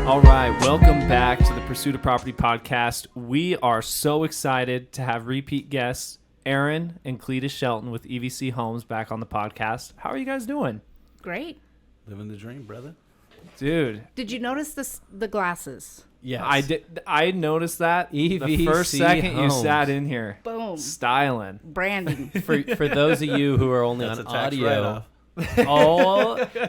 All right, welcome back to the Pursuit of Property podcast. We are so excited to have repeat guests, Erin and Cleadus Shelton with EVC Homes back on the podcast. How are you guys doing? Great. Living the dream, brother. Dude. Did you notice the glasses? Yes. I did. I noticed that the first second Homes. you sat in here. Boom. Styling. Branding. For those of you who are only That's on a tax audio, write-off.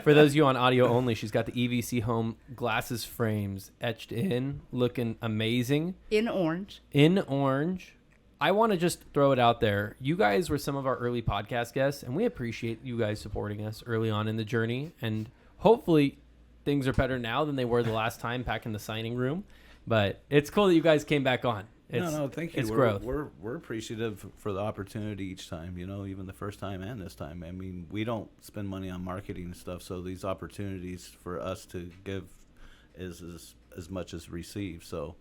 for those of you on audio only, she's got the EVC Home glasses frames etched in, looking amazing. In orange. In orange. I want to just throw it out there. You guys were some of our early podcast guests, and we appreciate you guys supporting us early on in the journey. And hopefully things are better now than they were the last time back in the signing room. But it's cool that you guys came back on. No, thank you. It's growth. We're appreciative for the opportunity each time, even the first time and this time. I mean, we don't spend money on marketing and stuff, so these opportunities for us to give is as much as receive. So,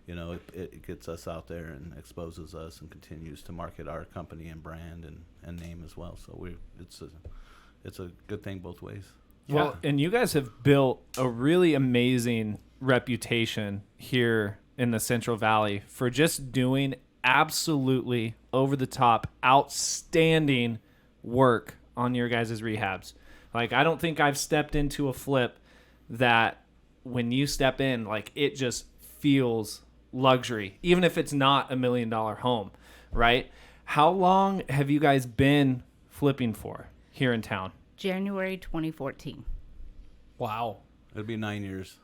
it gets us out there and exposes us and continues to market our company and brand and name as well. So it's a good thing both ways. Well, and you guys have built a really amazing reputation here in the Central Valley for just doing absolutely over-the-top, outstanding work on your guys' rehabs. Like, I don't think I've stepped into a flip that when you step in, like, it just feels luxury, even if it's not $1 million home, right? How long have you guys been flipping for here in town? January 2014. Wow. It'll be 9 years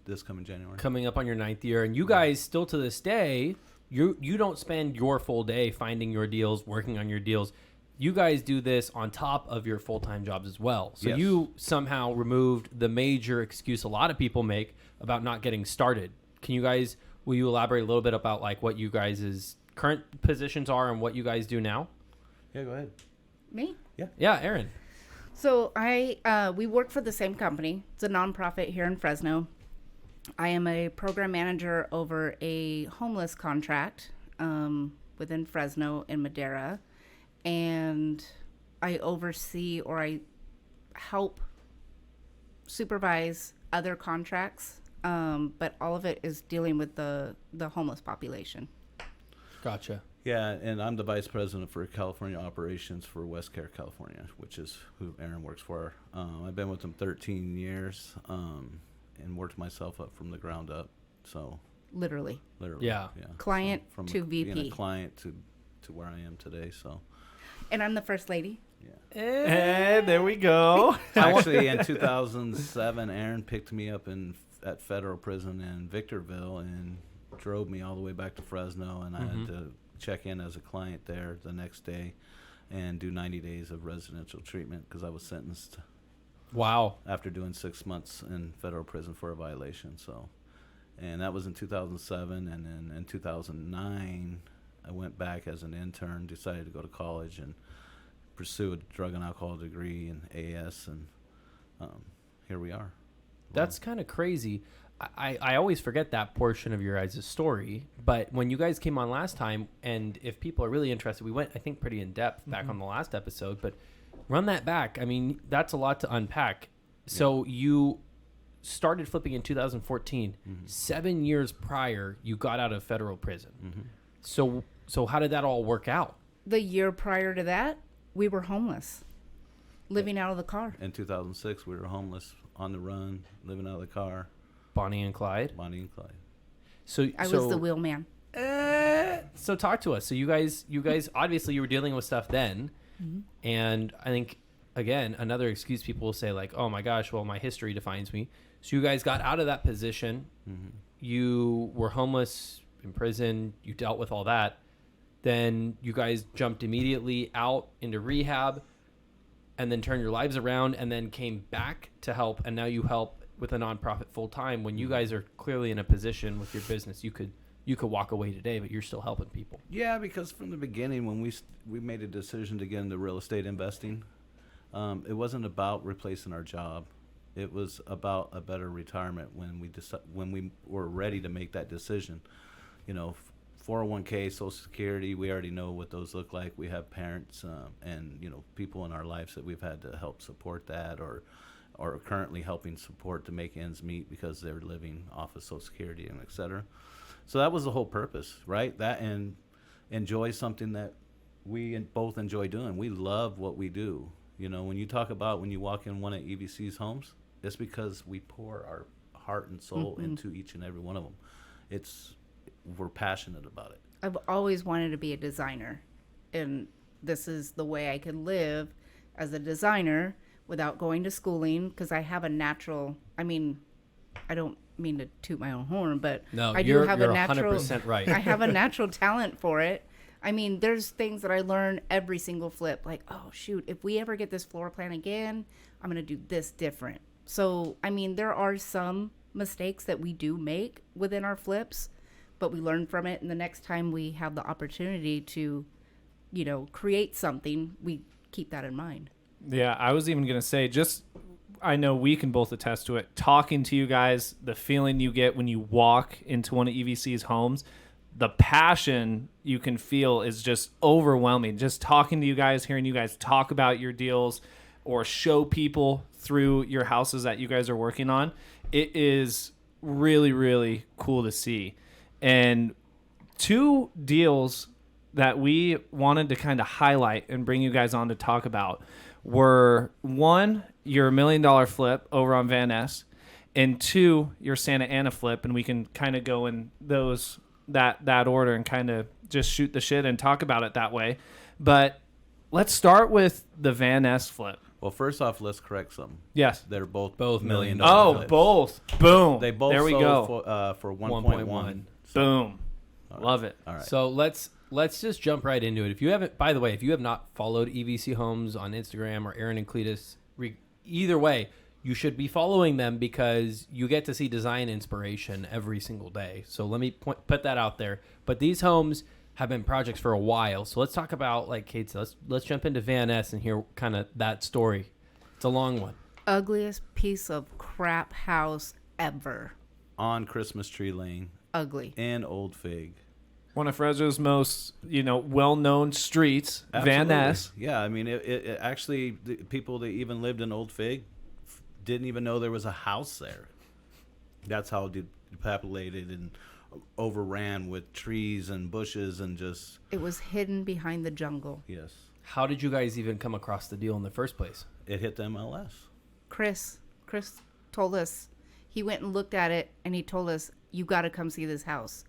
this coming January. Coming up on your 9th year. And you guys still to this day, you don't spend your full day finding your deals, working on your deals. You guys do this on top of your full-time jobs as well. So Yes. You somehow removed the major excuse a lot of people make about not getting started. Will you elaborate a little bit about like what you guys' current positions are and what you guys do now? Yeah, go ahead. Me? Yeah, Erin. So we work for the same company. It's a nonprofit here in Fresno. I am a program manager over a homeless contract within Fresno and Madera. And I oversee or I help supervise other contracts. But all of it is dealing with the homeless population. Gotcha. Yeah, and I'm the vice president for California operations for West Care, California, which is who Erin works for. I've been with them 13 years and worked myself up from the ground up. So Literally. Yeah. Client so from to being VP. a client to where I am today. So And I'm the first lady. Hey, there we go. actually, in 2007, Erin picked me up at federal prison in Victorville and drove me all the way back to Fresno, and I had to check in as a client there the next day and do 90 days of residential treatment because I was sentenced Wow. after doing 6 months in federal prison for a violation. So, and that was in 2007, and then in 2009, I went back as an intern, decided to go to college and pursue a drug and alcohol degree in AS, and here we are. That's kind of crazy. I always forget that portion of your guys' story, but when you guys came on last time, and if people are really interested, we went, I think, pretty in-depth back on the last episode, but run that back. I mean, that's a lot to unpack. So you started flipping in 2014. 7 years prior, you got out of federal prison. So how did that all work out? The year prior to that, we were homeless, living out of the car. In 2006, we were homeless, on the run, living out of the car. Bonnie and Clyde. So I was the wheelman. So talk to us. So you guys obviously you were dealing with stuff then, and I think again another excuse people will say like, oh my gosh, well my history defines me. So you guys got out of that position. You were homeless, in prison. You dealt with all that. Then you guys jumped immediately out into rehab, and then turned your lives around, and then came back to help, and now you help with a nonprofit full time. When you guys are clearly in a position with your business, you could walk away today, but you're still helping people. Yeah, because from the beginning, when we made a decision to get into real estate investing, it wasn't about replacing our job. It was about a better retirement when we were ready to make that decision. 401k, Social Security, we already know what those look like. We have parents and people in our lives that we've had to help support that, or are currently helping support to make ends meet because they're living off of Social Security and et cetera. So that was the whole purpose, right? That and enjoy something that we both enjoy doing. We love what we do. You know, when you talk about when you walk in one of EVC's homes, it's because we pour our heart and soul into each and every one of them. We're passionate about it. I've always wanted to be a designer, and this is the way I could live as a designer without going to schooling, because I have a natural, I mean, I don't mean to toot my own horn, but No, I do you're have a natural 100% right. I have a natural talent for it. I mean, there's things that I learn every single flip, like, oh shoot, if we ever get this floor plan again, I'm going to do this different. So, I mean, there are some mistakes that we do make within our flips, but we learn from it, and the next time we have the opportunity to, you know, create something, we keep that in mind. Yeah, I was even going to say, I know we can both attest to it. Talking to you guys, the feeling you get when you walk into one of EVC's homes, the passion you can feel is just overwhelming. Just talking to you guys, hearing you guys talk about your deals or show people through your houses that you guys are working on, it is really, really cool to see. And 2 deals that we wanted to kind of highlight and bring you guys on to talk about were, 1, your $1 million flip over on Van Ness, and 2, your Santa Ana flip. And we can kind of go in that order and kind of just shoot the shit and talk about it that way. But let's start with the Van Ness flip. Well, first off, let's correct something. Yes. They're both $1 million. Oh, flips. both. Boom. They both there we sold go. for 1.1. Boom. All right. Love it. All right. So let's just jump right into it. If you haven't, by the way, if you have not followed EVC Homes on Instagram or Erin and Cleadus, either way, you should be following them because you get to see design inspiration every single day. So let me put that out there. But these homes have been projects for a while. So let's talk about, like Kate said, let's jump into Van Ness and hear kind of that story. It's a long one. Ugliest piece of crap house ever. On Christmas Tree Lane Ugly. in Old Fig. One of Fresno's most, well-known streets, Absolutely. Van Ness. Yeah, I mean, it actually, the people that even lived in Old Fig didn't even know there was a house there. That's how depopulated and overran with trees and bushes and just... It was hidden behind the jungle. Yes. How did you guys even come across the deal in the first place? It hit the MLS. Chris told us, he went and looked at it, and he told us, you got to come see this house.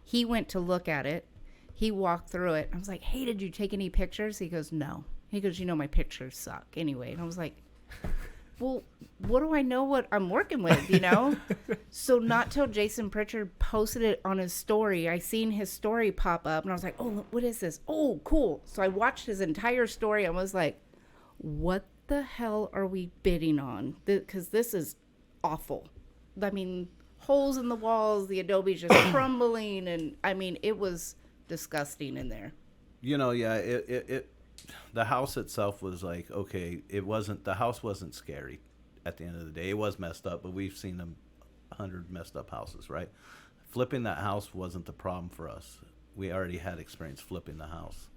He went to look at it. He walked through it. I was like, hey, did you take any pictures? He goes, no. He goes, my pictures suck anyway. And I was like, well, what do I know what I'm working with, So not till Jason Pritchard posted it on his story, I seen his story pop up, and I was like, oh, what is this? Oh, cool. So I watched his entire story and was like, what the hell are we bidding on? Because this is awful. I mean, holes in the walls, the adobe's just crumbling, and I mean, it was disgusting in there. The house itself was like, okay, the house wasn't scary at the end of the day. It was messed up, but we've seen 100 messed up houses, right? Flipping that house wasn't the problem for us. We already had experience flipping the house.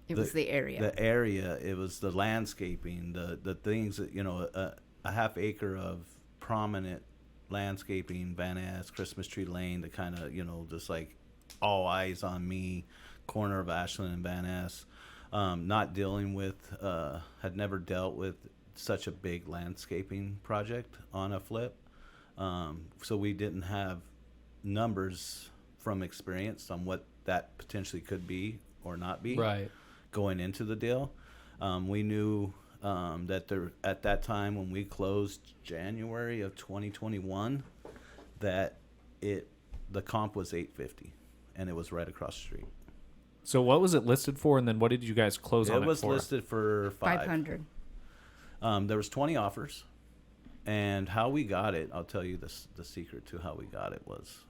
It was the area. The area, it was the landscaping, the things that, a half acre of prominent landscaping, Van Ness, Christmas Tree Lane, the kind of, just like all eyes on me, corner of Ashland and Van Ness. Not dealing with, had never dealt with such a big landscaping project on a flip. So we didn't have numbers from experience on what that potentially could be or not be. Right. Going into the deal. We knew that at that time when we closed January of 2021, that the comp was $850, and it was right across the street. So what was it listed for, and then what did you guys close on it for? It was listed for $500. There was 20 offers, and how we got it, I'll tell you the secret to how we got it was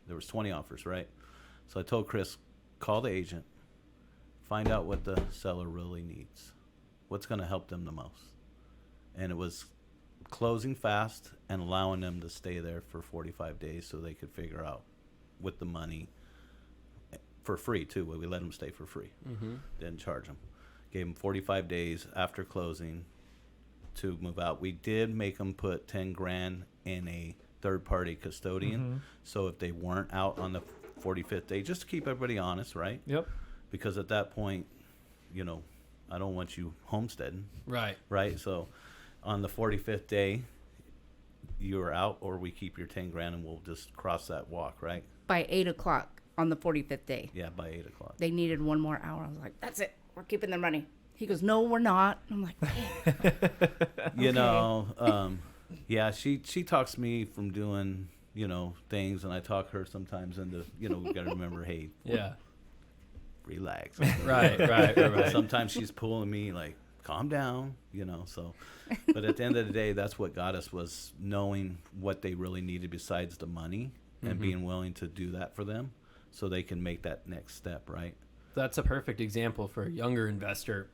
there was 20 offers, right? So I told Chris, call the agent, find out what the seller really needs, what's going to help them the most. And it was closing fast and allowing them to stay there for 45 days so they could figure out with the money for free too. We let them stay for free. Mm-hmm. Didn't charge them. Gave them 45 days after closing to move out. We did make them put 10 grand in a third-party custodian. So if they weren't out on the 45th day, just to keep everybody honest, right? Yep. Because at that point, you know, I don't want you homesteading, Right. right? So on the 45th day, you're out, or we keep your 10 grand and we'll just cross that walk, right? By 8 o'clock on the 45th day. Yeah, by 8 o'clock. They needed one more hour. I was like, that's it. We're keeping them running. He goes, no, we're not. I'm like, "Damn." You know, yeah, she talks me from doing, you know, things, and I talk her sometimes into, you know, we got to remember, hey, Yeah. relax. Right. Sometimes she's pulling me like, calm down, you know. So, but at the end of the day, that's what got us, was knowing what they really needed besides the money, and being willing to do that for them, so they can make that next step, right? That's a perfect example for a younger investor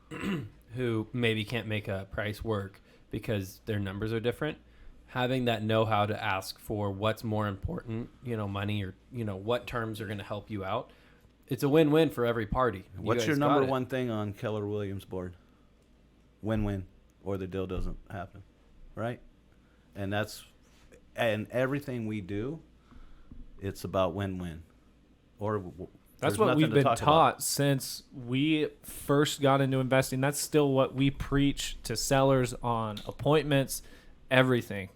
who maybe can't make a price work because their numbers are different. Having that know-how to ask for what's more important, you know, money, or, you know, what terms are going to help you out. It's a win-win for every party. You What's your guys number got it. one thing on Keller Williams' board? Win-win, or the deal doesn't happen, right? And everything we do, it's about win-win. Or That's there's what nothing we've to been talk taught about. since we first got into investing. That's still what we preach to sellers on appointments, everything.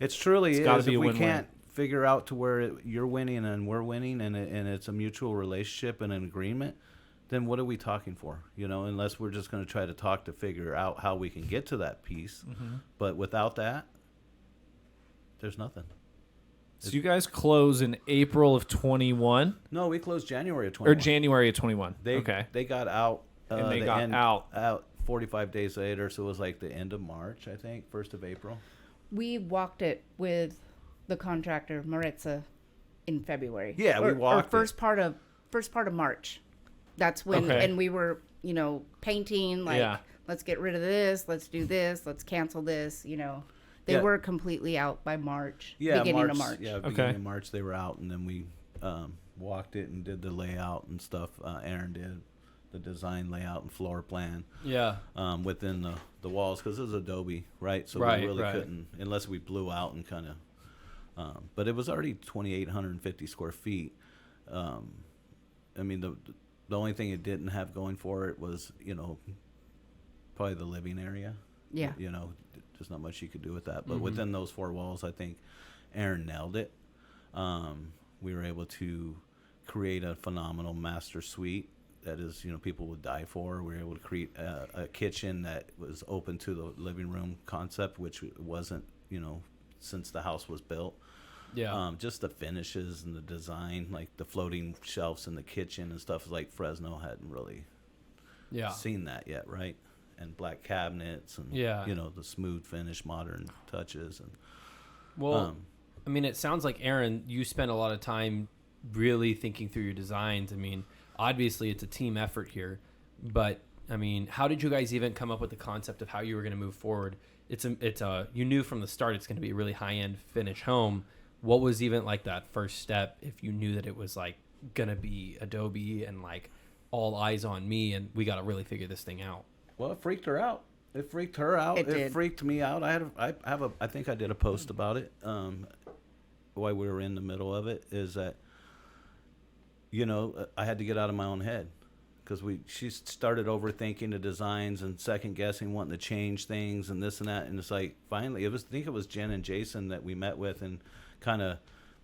It's truly It's gotta is. be If a we win-win. can't figure out to where you're winning and we're winning, and it's a mutual relationship and an agreement, then what are we talking for? You know, unless we're just going to try to talk to figure out how we can get to that piece. But without that, there's nothing. So you guys close in April of 21 No, we closed January of or 21. January of 21. They got out. And they the got out. 45 days later, so it was like the end of March, I think, 1st of April. We walked it with the contractor, Maritza, in February. Yeah, we walked or first part of March. That's when, Okay. and we were, you know, painting, like, Yeah. let's get rid of this, let's do this, let's cancel this, you know. They Yeah. were completely out by March, Yeah, beginning of March. Yeah, Okay. beginning of March they were out, and then we walked it and did the layout and stuff. Erin did the design, layout, and floor plan Yeah. within the walls, because it was Adobe, right? So Right, we really right. couldn't, unless we blew out and kind of. But it was already 2,850 square feet. I mean, the only thing it didn't have going for it was, you know, probably the living area. Yeah. You know, there's not much you could do with that. But within those four walls, I think Erin nailed it. We were able to create a phenomenal master suite that is, you know, people would die for. We were able to create a kitchen that was open to the living room concept, which wasn't, you know, since the house was built. Yeah. Just the finishes and the design, like the floating shelves in the kitchen and stuff, like Fresno hadn't really Yeah. seen that yet, right? And black cabinets and, Yeah. you know, the smooth finish, modern touches. And Well, I mean, it sounds like, Erin, you spent a lot of time really thinking through your designs. I mean, obviously it's a team effort here, but I mean, how did you guys even come up with the concept of how you were going to move forward? You knew from the start it's going to be a really high-end finish home. What was even like that first step if you knew that it was like going to be Adobe and like all eyes on me and we got to really figure this thing out? well, it freaked her out. It freaked her out. It It did. freaked me out. I think I did a post about it. Why we were in the middle of it is that, you know, I had to get out of my own head, because she started overthinking the designs and second guessing, wanting to change things and this and that. And it's like, finally, I think it was Jen and Jason that we met with and kind of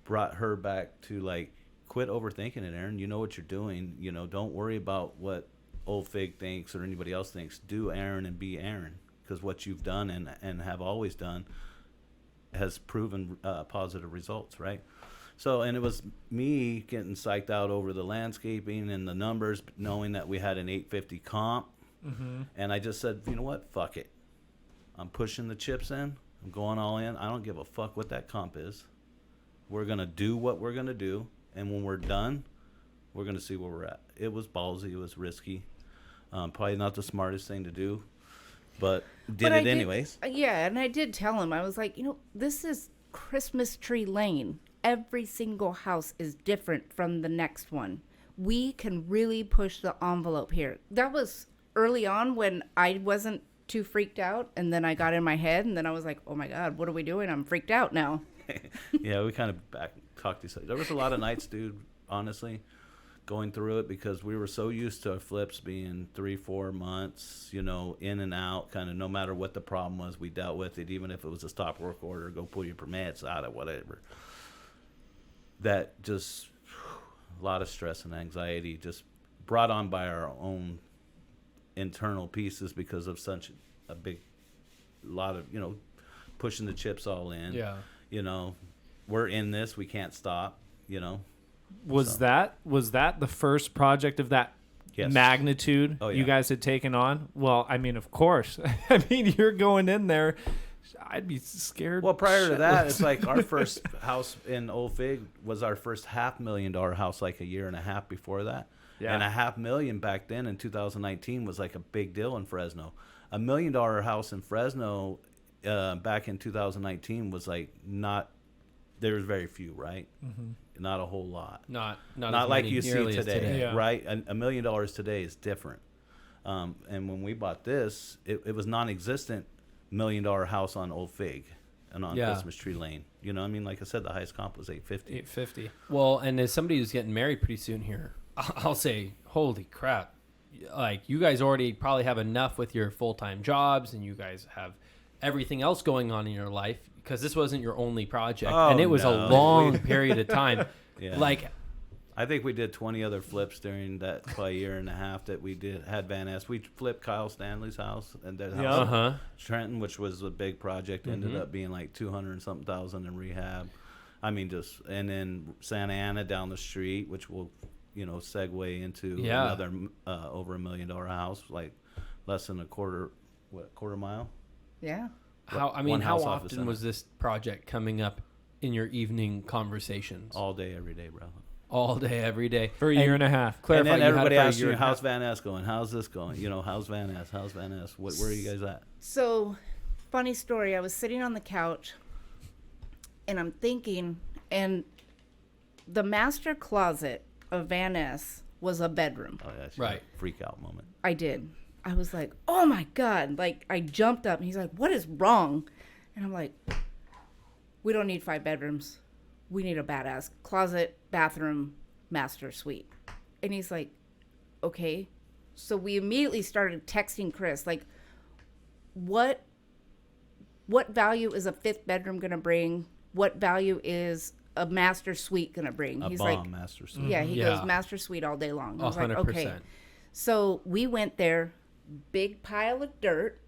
brought her back to, like, quit overthinking it, Erin. You know what you're doing. You know, don't worry about what Old Fig thinks or anybody else thinks. Do Erin and be Erin, because what you've done and have always done has proven positive results, right? So, and it was me getting psyched out over the landscaping and the numbers, knowing that we had an 850 comp. And I just said, you know what? Fuck it. I'm pushing the chips in. I'm going all in. I don't give a fuck what that comp is. We're going to do what we're going to do. And when we're done, we're going to see where we're at. It was ballsy. It was risky. Probably not the smartest thing to do, but did it anyways. Yeah, and I did tell him, I was like, you know, this is Christmas Tree Lane. Every single house is different from the next one. We can really push the envelope here. That was early on when I wasn't too freaked out, and then I got in my head, and then I was like, oh my God, what are we doing? I'm freaked out now. Yeah, we kind of talked to each other. There was a lot of nights, dude, honestly, going through it because we were so used to our flips being 3-4 months, you know, in and out, kind of no matter what the problem was, we dealt with it, even if it was a stop work order, go pull your permits out of whatever. That just, a lot of stress and anxiety just brought on by our own internal pieces because of such a big, lot of, you know, pushing the chips all in. Yeah. You know, we're in this, we can't stop, you know. Was that the first project of that Yes. magnitude Oh, yeah. you guys had taken on? Well, I mean, of course. I mean, you're going in there. I'd be scared. Well, prior to that, shitless. it's like our first house in Old Fig was our first $500,000 house like a year and a half before that. Yeah. And $500,000 back then in 2019 was like a big deal in Fresno. $1 million house in Fresno back in 2019 was like not, there was very few, right? Mm-hmm. Not a whole lot. Not Not like many you see nearly as today, Yeah. right? $1 million today is different. And when we bought this, it was non-existent $1 million house on Old Fig and on Yeah. Christmas Tree Lane. You know, I mean, like I said, the highest comp was 850. 850. Well, and as somebody who's getting married pretty soon here, I'll say, holy crap. Like, you guys already probably have enough with your full-time jobs, and you guys have everything else going on in your life, because this wasn't your only project. Oh, and it was a no. long period of time. Yeah. Like, I think we did 20 other flips during that probably year and a half that we had Van Ness. We flipped Kyle Stanley's house and that house Yeah. uh-huh. in Trenton, which was a big project, ended Mhm. up being like 200 and something thousand in rehab. I mean, just, and then Santa Ana down the street, which will, you know, segue into Yeah. another over $1 million house, like less than a quarter mile. Yeah. how One how house off of often center. was this project coming up in your evening conversations? All day, every day, bro. All day, every day. For a year and a half. Clarify, And then you had it everybody for a asks year you, and a how's half. Van Ness going? How's this going? You know, how's Van Ness? How's Van Ness? Where are you guys at? So, funny story. I was sitting on the couch and I'm thinking, and the master closet of Van Ness was a bedroom. Oh, yeah, Right. Freak out moment. I did. I was like, oh my God. Like, I jumped up and he's like, what is wrong? And I'm like, we don't need 5 bedrooms. We need a badass closet, bathroom, master suite. And he's like, okay. So we immediately started texting Chris, like, what value is a 5th bedroom going to bring? What value is a master suite going to bring? A He's bomb like, master suite. yeah, he Yeah. goes master suite all day long. I was like, 100%. okay. So we went there, big pile of dirt,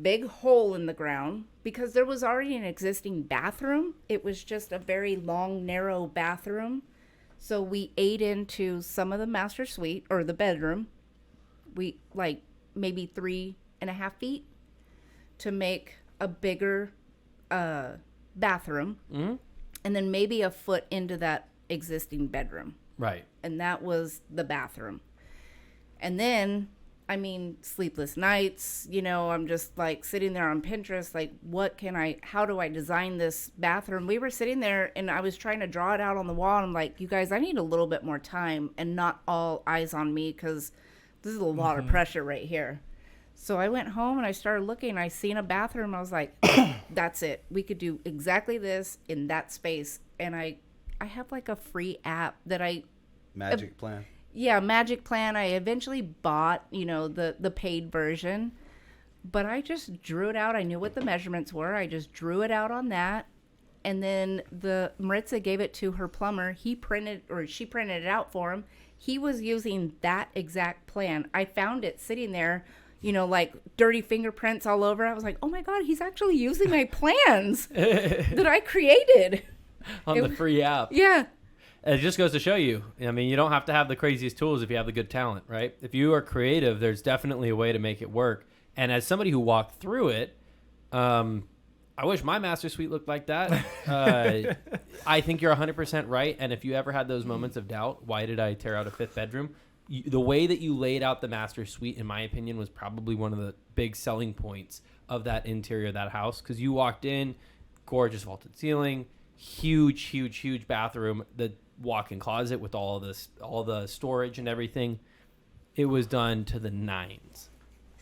big hole in the ground, because there was already an existing bathroom. It was just a very long, narrow bathroom. So we ate into some of the master suite or the bedroom. We like maybe 3.5 feet to make a bigger bathroom, Mm-hmm. and then maybe a foot into that existing bedroom. Right. And that was the bathroom. And then, I mean, sleepless nights, you know, I'm just like sitting there on Pinterest, like, how do I design this bathroom? We were sitting there and I was trying to draw it out on the wall. And I'm like, you guys, I need a little bit more time and not all eyes on me, because this is a lot of pressure right here. So I went home and I started looking. I seen a bathroom. I was like, that's it. We could do exactly this in that space. And I have like a free app that Magic plan. yeah, Magic Plan. I eventually bought, you know, the paid version, but I just drew it out. I knew what the measurements were. I just drew it out on that. And then Maritza gave it to her plumber. She printed it out for him. He was using that exact plan. I found it sitting there, you know, like dirty fingerprints all over. I was like, oh my God, he's actually using my plans that I created. On the free app. Yeah. It just goes to show you. I mean, you don't have to have the craziest tools if you have the good talent, right? If you are creative, there's definitely a way to make it work. And as somebody who walked through it, I wish my master suite looked like that. I think you're 100% right. And if you ever had those moments of doubt, why did I tear out a 5th bedroom? The way that you laid out the master suite, in my opinion, was probably one of the big selling points of that interior of that house. Because you walked in, gorgeous vaulted ceiling, huge bathroom, the walk-in closet with all the storage and everything. It was done to the nines.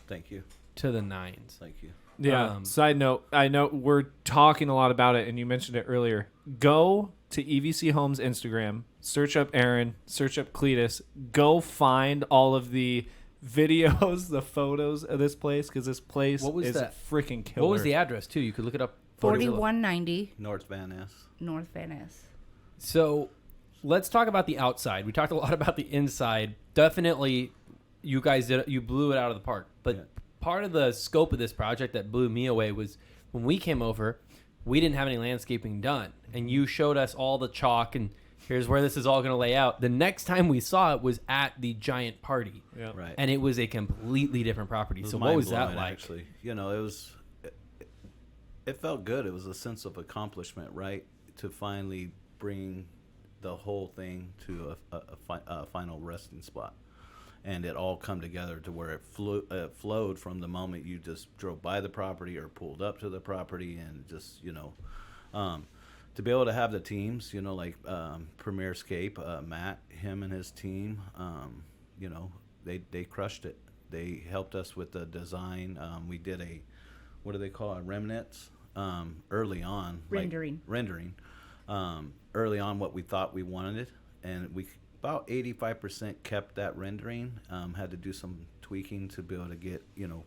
Thank you. to the nines. Thank you. Yeah. Side note, I know we're talking a lot about it, and you mentioned it earlier. Go to EVC Homes Instagram, search up Erin, search up Cleadus. Go find all of the videos, the photos of this place, because this place is freaking killer. What was the address, too? You could look it up. 4190 North Van Ness. North Van Ness. So let's talk about the outside. We talked a lot about the inside. Definitely, you guys you blew it out of the park. But part of the scope of this project that blew me away was when we came over, we didn't have any landscaping done. And you showed us all the chalk and here's where this is all going to lay out. The next time we saw it was at the giant party. Yeah. Right. And it was a completely different property. So what was that like? Actually, you know, it felt good. It was a sense of accomplishment, right? To finally bring the whole thing to a final resting spot. And it all come together to where it flowed from the moment you just drove by the property or pulled up to the property, and just, you know, to be able to have the teams, you know, like Premier Scape, Matt, him and his team, you know, they crushed it. They helped us with the design. We did what do they call it, remnants, early on. Rendering. Early on what we thought we wanted, and we about 85% kept that rendering. Had to do some tweaking to be able to get, you know,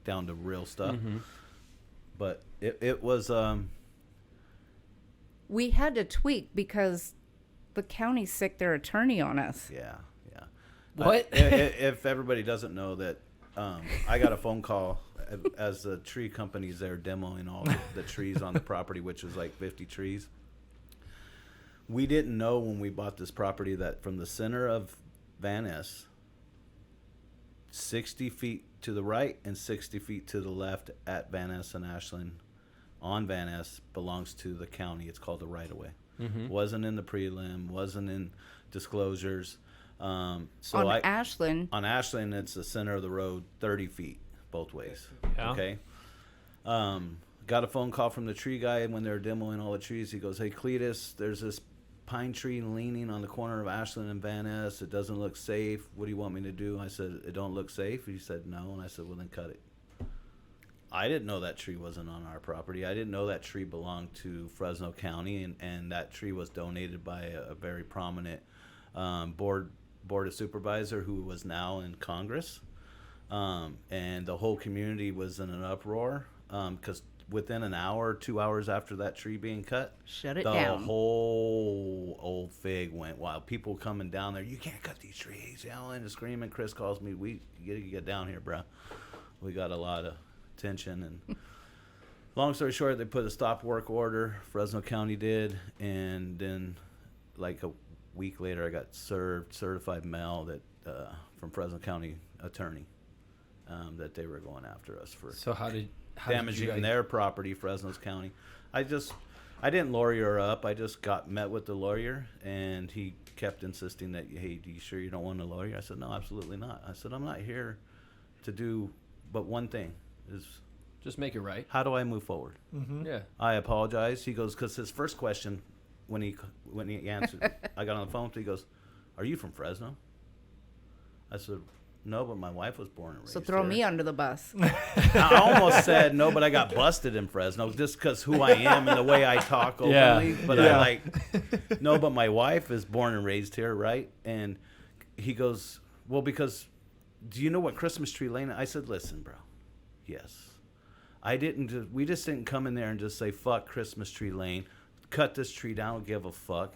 down to real stuff. Mm-hmm. But it was... we had to tweak because the county sicked their attorney on us. Yeah. What? If everybody doesn't know that, I got a phone call as the tree company's there demoing all the trees on the property, which was like 50 trees. We didn't know when we bought this property that from the center of Van Ness, 60 feet to the right and 60 feet to the left at Van Ness and Ashland on Van Ness belongs to the county. It's called the right-of-way. Mm-hmm. Wasn't in the prelim, wasn't in disclosures. On Ashland, it's the center of the road, 30 feet both ways. Yeah. Okay. Got a phone call from the tree guy when they were demoing all the trees. He goes, "Hey, Cleadus, there's this pine tree leaning on the corner of Ashland and Van Ness. It doesn't look safe. What do you want me to do?" I said, "It don't look safe." He said, "No." And I said, "Well, then cut it." I didn't know that tree wasn't on our property. I didn't know that tree belonged to Fresno County, and that tree was donated by a very prominent board of supervisor who was now in Congress. And the whole community was in an uproar because within an hour, 2 hours after that tree being cut, shut it the down. whole old fig went wild. People coming down there, "You can't cut these trees," yelling and screaming. Chris calls me, "You gotta get down here, bro." We got a lot of tension, and long story short, they put a stop work order. Fresno County did, and then like a week later, I got certified mail that from Fresno County attorney that they were going after us for damaging their property, Fresno's County. I didn't lawyer her up. I just met with the lawyer, and he kept insisting that, "Hey, do you sure you don't want a lawyer?" I said, "No, absolutely not." I said, "I'm not here to do but one thing, is just make it right. How do I move forward?" Mm-hmm. Yeah. I apologize. He goes, because his first question when he answered, I got on the phone with him, he goes, "Are you from Fresno?" I said, "No, but my wife was born and raised So throw here." me under the bus. I almost said no, but I got busted in Fresno just because who I am and the way I talk openly. But I no, but my wife is born and raised here, right? And he goes, "Well, because do you know what Christmas Tree Lane?" I said, "Listen, bro, yes. We just didn't come in there and just say, 'Fuck Christmas Tree Lane, cut this tree down, don't give a fuck.'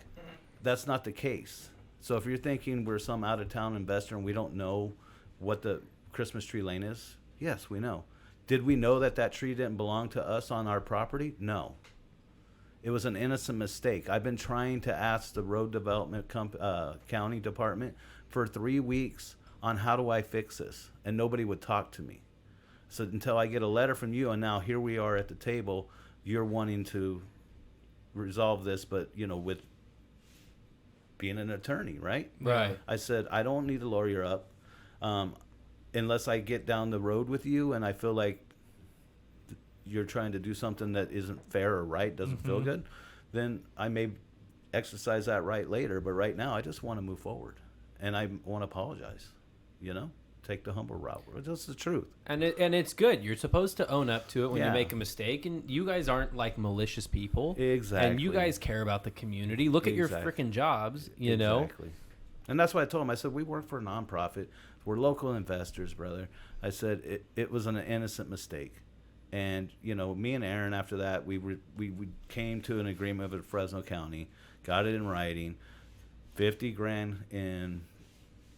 That's not the case. So if you're thinking we're some out-of-town investor and we don't know what the Christmas Tree Lane is, yes, we know. Did we know that tree didn't belong to us on our property? No. It was an innocent mistake. I've been trying to ask the road development county department for 3 weeks on how do I fix this, and nobody would talk to me. So until I get a letter from you, and now here we are at the table, you're wanting to resolve this, but, you know, with being an attorney, right? Right. I said, I don't need to lawyer up unless I get down the road with you and I feel like you're trying to do something that isn't fair or right, doesn't feel good, then I may exercise that right later. But right now, I just want to move forward, and I want to apologize, you know, take the humble route. That's the truth. And it's good. You're supposed to own up to it when you Yeah. make a mistake. And you guys aren't like malicious people. Exactly. And you guys care about the community. Look at your Exactly. freaking jobs, you know? Exactly. And that's what I told him. I said, we work for a nonprofit. We're local investors, brother. I said, it was an innocent mistake. And, you know, me and Erin, after that, we came to an agreement with Fresno County, got it in writing, 50 grand in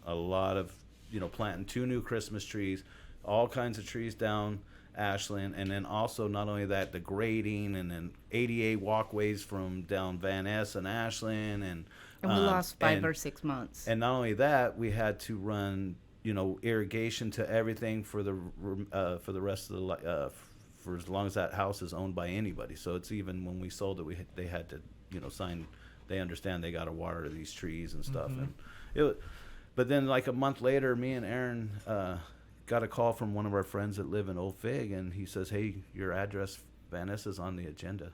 a lot of, you know, planting 2 new Christmas trees, all kinds of trees down Ashland, and then also not only that, the grading, and then ADA walkways from down Van Ness and Ashland, and we lost 5 or 6 months. And not only that, we had to run, you know, irrigation to everything for the rest of the for as long as that house is owned by anybody. So it's even when we sold it, they had to, you know, sign. They understand they got to water these trees and stuff, and it. But then, like a month later, me and Erin got a call from one of our friends that live in Old Fig, and he says, "Hey, your address, Van Ness, is on the agenda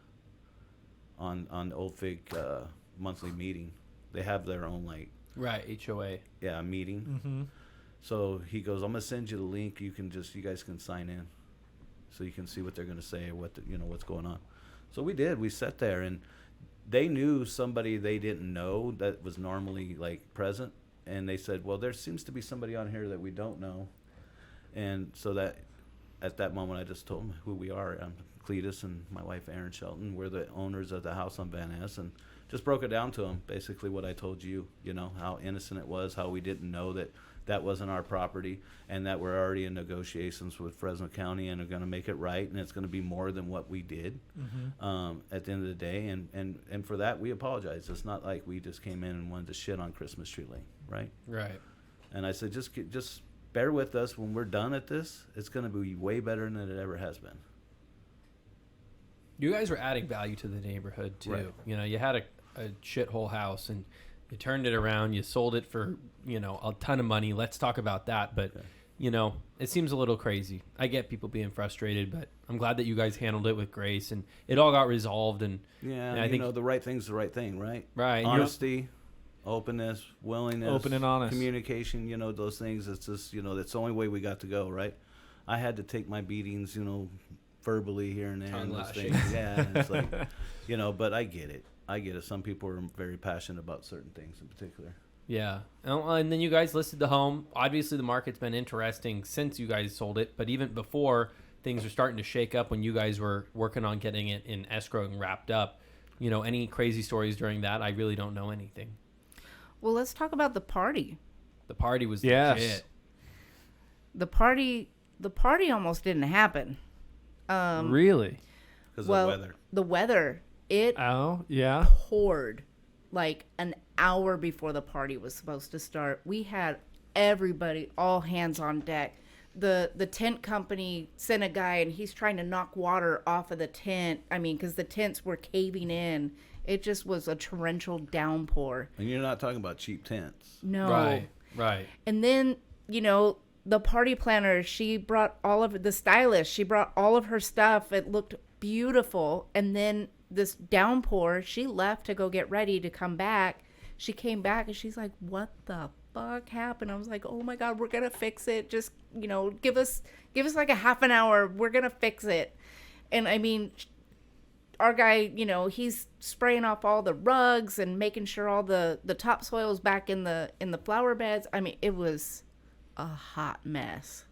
on Old Fig monthly meeting. They have their own Right, HOA. meeting." Mm-hmm. So he goes, "I'm gonna send you the link. You guys can sign in, so you can see what they're gonna say or what's going on." So we did. We sat there, and they knew somebody they didn't know that was normally present. And they said, well, there seems to be somebody on here that we don't know. And so that at that moment, I just told them who we are. I'm Cleadus and my wife, Erin Shelton. We're the owners of the house on Van Ness, and just broke it down to them, basically what I told you, you know, how innocent it was, how we didn't know that wasn't our property, and that we're already in negotiations with Fresno County and are going to make it right, and it's going to be more than what we did at the end of the day. And for that, we apologize. It's not like we just came in and wanted to shit on Christmas Tree Lane, right? Right. And I said, just bear with us. When we're done at this, it's going to be way better than it ever has been. You guys were adding value to the neighborhood, too. Right. You know, you had a shithole house, and you turned it around. You sold it for, you know, a ton of money. Let's talk about that. But, you know, it seems a little crazy. I get people being frustrated, but I'm glad that you guys handled it with grace, and it all got resolved. And I think the right thing's the right thing, right? Right. Honesty, openness, willingness, Open and honest communication. You know, those things. It's just, you know, that's the only way we got to go, right? I had to take my beatings, you know, verbally here and there, and those things. Yeah, and it's like, you know, but I get it. Some people are very passionate about certain things in particular. Yeah. And then you guys listed the home. Obviously, the market's been interesting since you guys sold it, but even before, things were starting to shake up when you guys were working on getting it in escrow and wrapped up. You know, any crazy stories during that? I really don't know anything. Well, let's talk about the party. The party was Yes. legit. The party almost didn't happen. Really? Because Well, of weather. the weather, it Oh, yeah. poured like an hour before the party was supposed to start. We had everybody, all hands on deck. The tent company sent a guy, and he's trying to knock water off of the tent. I mean, because the tents were caving in. It just was a torrential downpour. And you're not talking about cheap tents. No. Right. And then, you know, the party planner, she brought the stylist, she brought all of her stuff. It looked beautiful. And then this downpour, she left to go get ready to come back. She came back and she's like, what the fuck happened? I was like, oh my God, we're going to fix it. Just, you know, give us like a half an hour. We're going to fix it. And I mean, our guy, you know, he's spraying off all the rugs and making sure all the topsoil is back in the flower beds. I mean, it was a hot mess,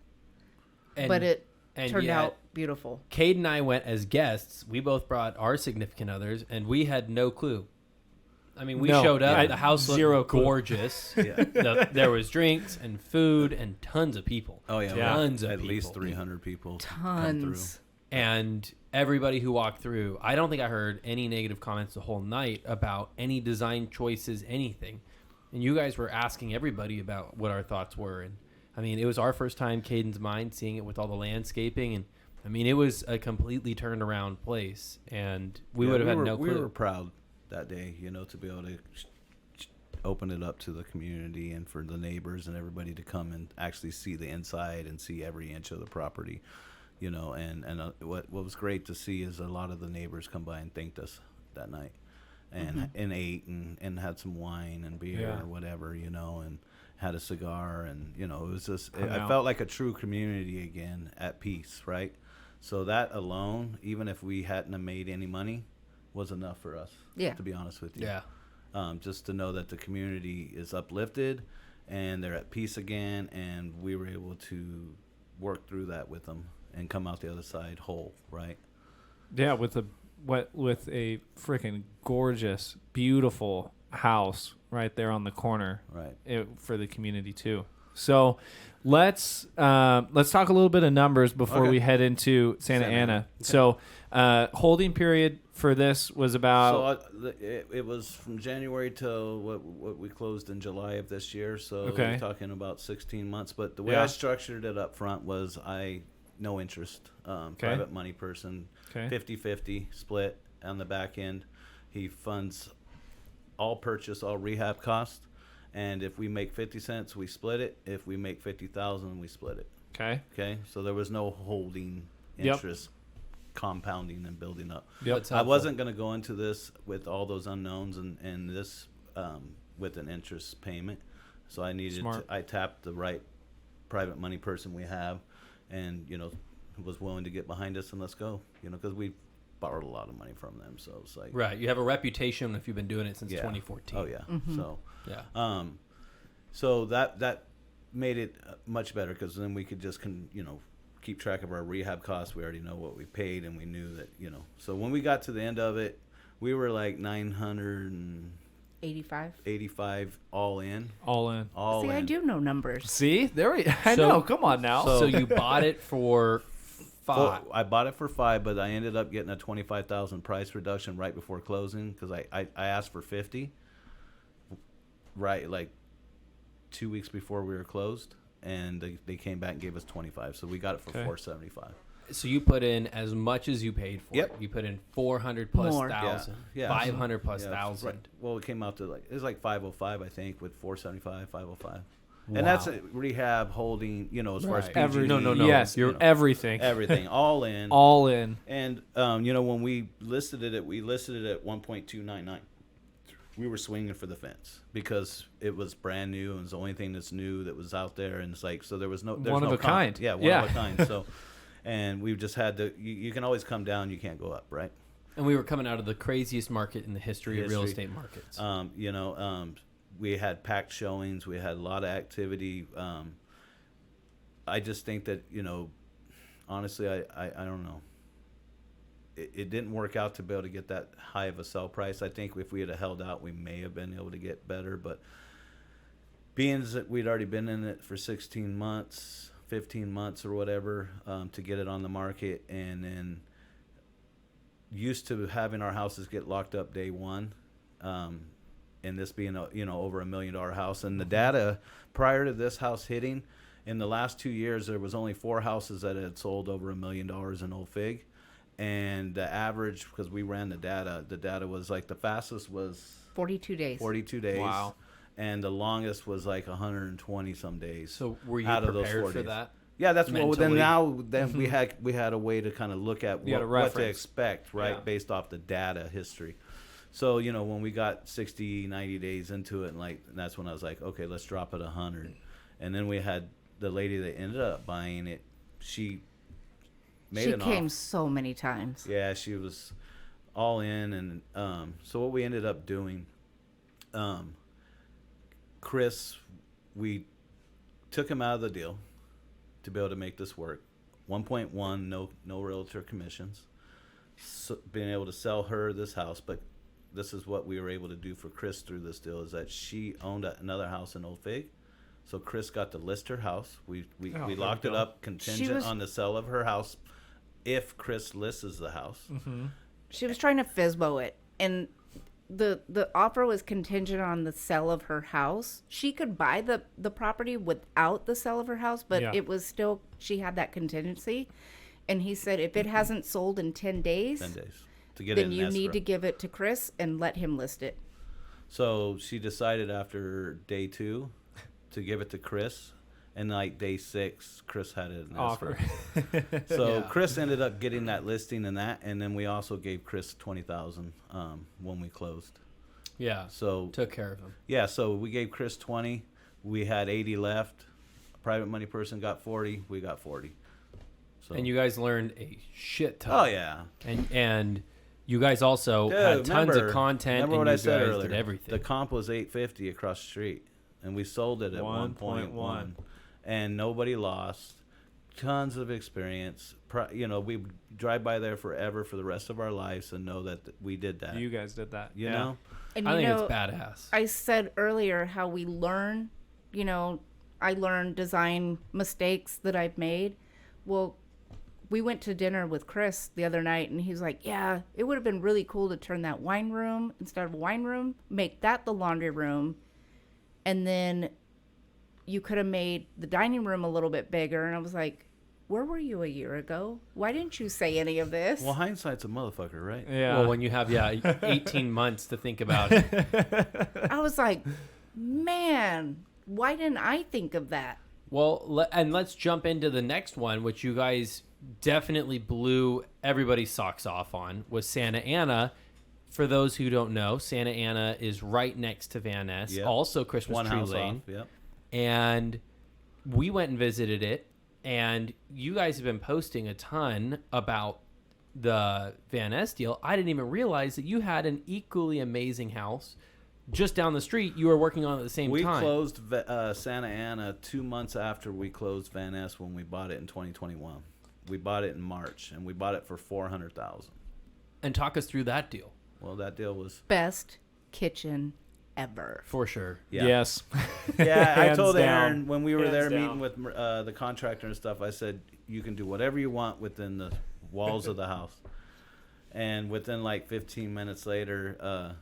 but it turned out beautiful. Cade and I went as guests. We both brought our significant others, and we had no clue. I mean, we showed up. The house looked zero clue. gorgeous. There was drinks and food and tons of people. Oh, yeah. Tons of At people. least 300 people come through. Tons. And everybody who walked through, I don't think I heard any negative comments the whole night about any design choices, anything. And you guys were asking everybody about what our thoughts were. And I mean, it was our first time, Caden's Mind, seeing it with all the landscaping. And I mean, it was a completely turned around place. And we would have had no clue. We were proud that day, you know, to be able to open it up to the community and for the neighbors and everybody to come and actually see the inside and see every inch of the property. You know, and what was great to see is a lot of the neighbors come by and thanked us that night, and ate and had some wine and beer or whatever, you know, and had a cigar, and it was just Hung I out. felt like a true community again, at peace, right? So that alone, even if we hadn't have made any money, was enough for us. Yeah. To be honest with you. Yeah. Just to know that the community is uplifted and they're at peace again, and we were able to work through that with them and come out the other side whole, right? Yeah, with a freaking gorgeous, beautiful house right there on the corner, Right. for the community too. So let's talk a little bit of numbers before Okay. we head into Santa Santa Ana. Ana. Okay. So holding period for this was about It was from January till what we closed in July of this year. So Okay. we're talking about 16 months. But the way Yeah. I structured it up front was no interest, private money person, Okay. 50-50 split on the back end. He funds all purchase, all rehab costs. And if we make 50 cents, we split it. If we make 50,000, we split it. okay. Okay. So there was no holding Yep. interest, compounding and building up. Yep. That's I helpful. wasn't going to go into this with all those unknowns and this with an interest payment. So I needed Smart. I tapped the right private money person we have, and was willing to get behind us and let's go. Because we borrowed a lot of money from them. So it's like Right. You have a reputation if you've been doing it since yeah. 2014. Oh yeah. So Yeah. so that made it much better, because then we could just keep track of our rehab costs. We already know what we paid, and we knew that So when we got to the end of it, we were like 985 85. all in. All in. All See, in. I do know numbers. See, there we. I So- know. Come on now. So you bought it for $5. I bought it for $5, but I ended up getting a $25,000 price reduction right before closing, because I asked for $50. Right, like 2 weeks before we were closed, and they came back and gave us 25, so we got it for Okay. $475. So you put in as much as you paid for Yep. it. You put in 400 plus More. thousand, Yeah. 500 plus Yeah, thousand. right. Well, it came out to it was like 505, I think, with 475, 505, Wow. and that's a rehab holding. As far as Right. PG&E, No. Yes, you know, everything. everything, all in. All in. And when we listed it at 1.299. We were swinging for the fence because it was brand new and it was the only thing that's new that was out there, and it's like, so there was no One of a kind. Yeah, one Yeah. of a kind. So, and we just had to. You can always come down, you can't go up, right? And we were coming out of the craziest market in the history of real History. estate markets. We had packed showings, we had a lot of activity. I just think that honestly, I don't know. It didn't work out to be able to get that high of a sell price. I think if we had held out, we may have been able to get better. But being that we'd already been in it for 16 months, 15 months or whatever, to get it on the market, and then used to having our houses get locked up day one, and this being over $1 million house, and the data prior to this house hitting, in the last 2 years there was only 4 houses that had sold over $1 million in Old Fig. And the average, because we ran the data was like the fastest was 42 days. 42 days. Wow. And the longest was like 120 some days. So were you out of those prepared 4 for days. that? Yeah, that's well. Then Mentally? we had a way to kind of look at You had a what to reference. expect, right, Yeah. based off the data history. So when we got 60, 90 days into it, and that's when I was like, okay, let's drop it 100. And then we had the lady that ended up buying it. She made She an came offer. so many times. Yeah, she was all in, and so what we ended up doing, Chris, we took him out of the deal to be able to make this work. 1.1, no realtor commissions. So being able to sell her this house, but this is what we were able to do for Chris through this deal, is that she owned another house in Old Fig. So Chris got to list her house. We there locked we it go. up contingent on the sale of her house if Chris lists the house. Mm-hmm. She was trying to FSBO it, and the offer was contingent on the sale of her house. She could buy the property without the sale of her house, but Yeah. it was still, she had that contingency. And he said, if it hasn't sold in 10 days, 10 days to get it then in you escrow. need to give it to Chris and let him list it. So she decided after day 2 to give it to Chris, and like day 6, Chris had it in escrow. Offer. So Yeah. Chris ended up getting that listing and that, and then we also gave Chris $20,000 when we closed. Yeah. So Took care of him. yeah, so we gave Chris 20. We had 80 left. A private money person got 40. We got 40. So. And you guys learned a shit ton. Oh yeah. And you guys also had tons of content. Remember and what you I said guys earlier? Did everything. The comp was $850 across the street, and we sold it at 1.1, and nobody lost. Tons of experience. We drive by there forever for the rest of our lives and know that we did that. You guys did that. You know? And I think it's badass. I said earlier how we learn, I learned design mistakes that I've made. Well, we went to dinner with Chris the other night, and he's like, yeah, it would have been really cool to turn that wine room, instead of a wine room, make that the laundry room. And then you could have made the dining room a little bit bigger. And I was like, where were you a year ago? Why didn't you say any of this? Well, hindsight's a motherfucker, right? Yeah. Well, when you have 18 months to think about it. I was like, man, why didn't I think of that? Well, and let's jump into the next one, which you guys definitely blew everybody's socks off on, was Santa Ana. For those who don't know, Santa Ana is right next to Van Ness, also Christmas One Tree house Lane. off. Yep. And we went and visited it, and you guys have been posting a ton about the Van Ness deal. I didn't even realize that you had an equally amazing house just down the street you were working on at the same We time. closed Santa Ana 2 months after we closed Van Ness when we bought it in 2021. We bought it in March, and we bought it for $400,000. And talk us through that deal. Well, that deal was Best kitchen ever. For sure. Yes. Yeah, I Hands told down. Erin when we were Hands there down. meeting with the contractor and stuff, I said, you can do whatever you want within the walls of the house. And within like 15 minutes later,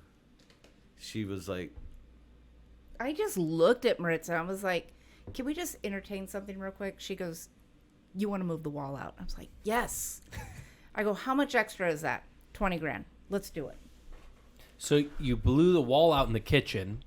she was like, I just looked at Maritza. I was like, can we just entertain something real quick? She goes, you want to move the wall out? I was like, yes. I go, how much extra is that? 20 grand. Let's do it. So you blew the wall out in the kitchen.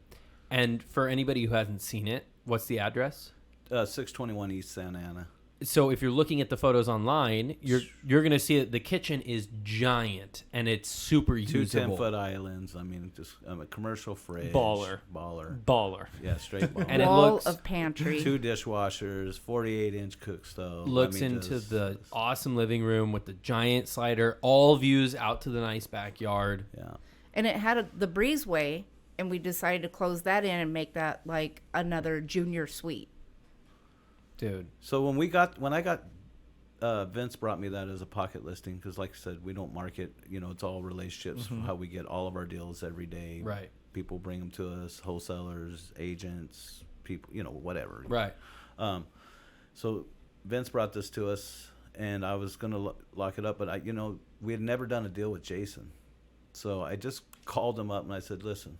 And for anybody who hasn't seen it, what's the address? 621 East Santa Ana. So if you're looking at the photos online, you're going to see that the kitchen is giant and it's super Two usable. 10-foot islands. I mean, just a commercial fridge. Baller. Yeah, straight baller. And it Wall looks- of pantry. 2 dishwashers, 48-inch cook stove. Looks I mean, into just- the awesome living room with the giant slider, all views out to the nice backyard. Yeah. And it had the breezeway, and we decided to close that in and make that like another junior suite. Dude. So when I got Vince brought me that as a pocket listing because, like I said, we don't market. It's all relationships. How we get all of our deals every day. Right. People bring them to us, wholesalers, agents, people, whatever. Right. So Vince brought this to us, and I was gonna lock it up, but we had never done a deal with Jason, so I just called him up and I said, listen,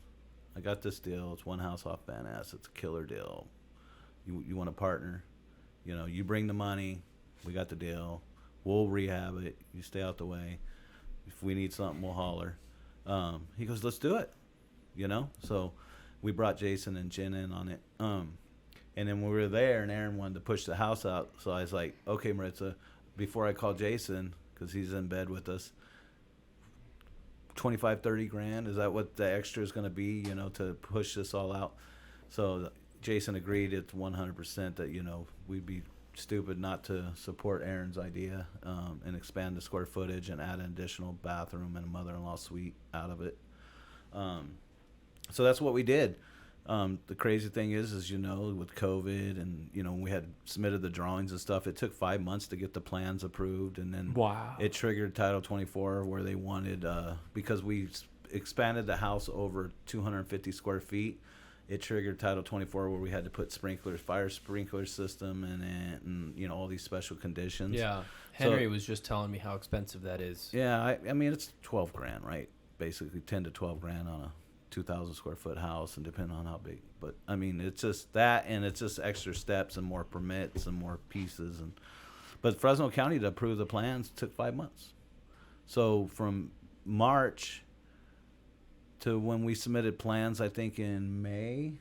I got this deal. It's one house off Van Ness. It's a killer deal. You want to partner? You bring the money. We got the deal. We'll rehab it. You stay out the way. If we need something, we'll holler. He goes, let's do it. So we brought Jason and Jen in on it. And then when we were there and Erin wanted to push the house out, so I was like, okay, Maritza, before I call Jason, because he's in bed with us, 25, 30 grand, is that what the extra is going to be, to push this all out? So Jason agreed it's 100% that, we'd be stupid not to support Erin's idea and expand the square footage and add an additional bathroom and a mother-in-law suite out of it. So that's what we did. The crazy thing is with COVID and, we had submitted the drawings and stuff, it took 5 months to get the plans approved. And then it triggered Title 24 where they wanted, because we expanded the house over 250 square feet, it triggered Title 24 where we had to put fire sprinkler system in it and, all these special conditions. Yeah. Henry was just telling me how expensive that is. Yeah. I mean, it's 12 grand, right? Basically 10 to 12 grand on a 2,000 square foot house, and depending on how big. But I mean, it's just that, and it's just extra steps and more permits and more pieces. But Fresno County to approve the plans took 5 months. So from March to when we submitted plans, I think in May,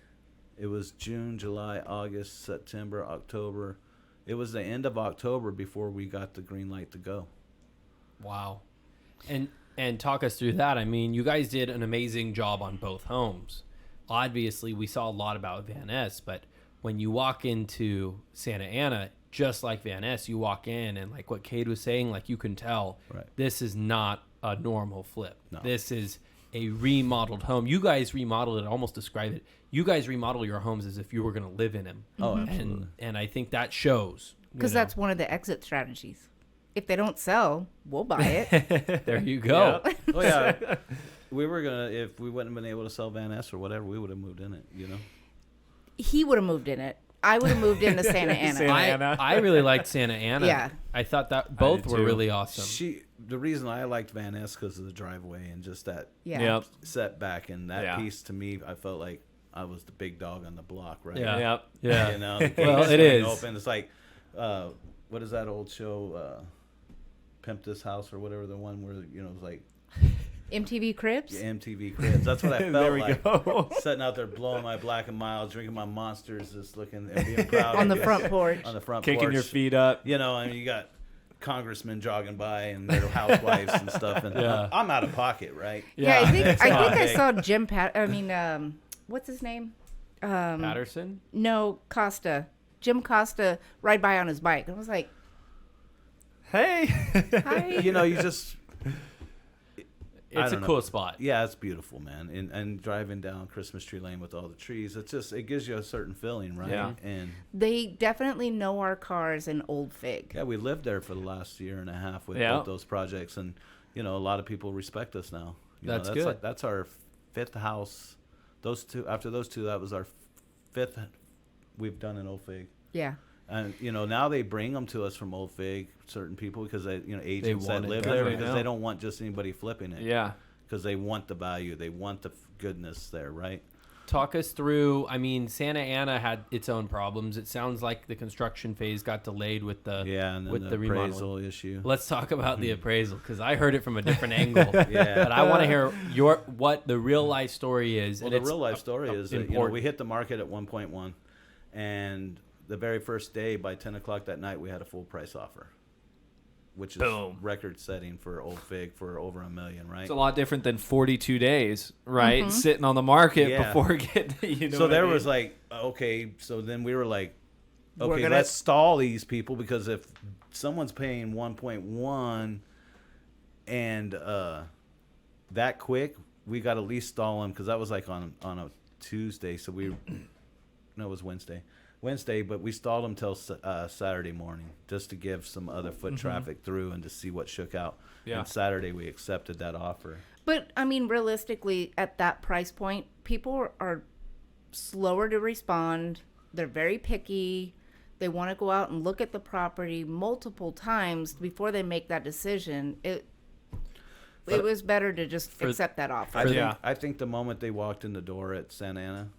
it was June, July, August, September, October. It was the end of October before we got the green light to go. Wow. And talk us through that. I mean, you guys did an amazing job on both homes. Obviously, we saw a lot about Van Ness, but when you walk into Santa Ana, just like Van Ness, you walk in and like what Cade was saying, like you can tell this is not a normal flip. No. This is a remodeled home. You guys remodeled it, almost describe it. You guys remodel your homes as if you were going to live in them. Oh, absolutely. And I think that shows. Because that's one of the exit strategies. If they don't sell, we'll buy it. There you go. Yeah. Oh yeah, we were gonna, if we wouldn't have been able to sell Van Ness or whatever, we would have moved in it. You know. He would have moved in it. I would have moved into Santa Ana. Santa Ana. I really liked Santa Ana. Yeah. I thought that both did were too. really awesome. The reason I liked Van Ness because of the driveway and just that Yeah. Yep. setback and that Yeah. piece to me, I felt like I was the big dog on the block, right? Yeah. Yep. Yeah. You know, the Well, gates it swing is. open. It's like, what is that old show? Pimp This House or whatever, the one where it's like MTV Cribs? MTV Cribs. That's what I felt There we like. go. Sitting out there blowing my Black and Mild, drinking my Monsters, just looking and being proud On the of front porch. on the front Kicking porch. your feet up. You know, I mean, you got congressmen jogging by and their housewives and stuff, and Yeah. I'm out of pocket, right? Yeah, I think It's I not think I big. saw Jim what's his name? Patterson? No, Costa. Jim Costa ride by on his bike. I was like, Hey. hi. You know, you just I It's a don't know. cool spot. Yeah, it's beautiful, man. And driving down Christmas Tree Lane with all the trees, it gives you a certain feeling, right? Yeah. And They definitely know our cars in Old Fig. yeah, we lived there for the last year and a half with Yeah. both those projects, and a lot of people respect us now. That's that's good. Like, that's our fifth house. Those two, after those two, that was our fifth we've done in Old Fig. Yeah. And now they bring them to us from Old Fig, certain people, because they agents want that it, live definitely there, because do. they don't want just anybody flipping it. Yeah. Because they want the value, they want the goodness there, right? Talk us through. I mean, Santa Ana had its own problems. It sounds like the construction phase got delayed with the And then with the remodeling. appraisal issue. Let's talk about the appraisal because I heard it from a different angle. Yeah. But I want to hear what the real life story is. Well, and the it's real life story is that important. we hit the market at 1.1, and the very first day by 10 o'clock that night we had a full price offer, which is Boom. record setting for Old Fig for over $1 million, right? It's a lot different than 42 days, right? Sitting on the market Yeah. before getting, So there was like, okay, so then we were like, We're okay, gonna- let's stall these people, because if someone's paying 1.1 and that quick, we got to at least stall them, because that was like on a Tuesday, so no, it was Wednesday, but we stalled them till Saturday morning just to give some other foot traffic through and to see what shook out. Yeah. And Saturday we accepted that offer. But I mean, realistically, at that price point, people are slower to respond. They're very picky. They want to go out and look at the property multiple times before they make that decision. It was better to just accept that offer. Yeah. I think the moment they walked in the door at Santa Ana,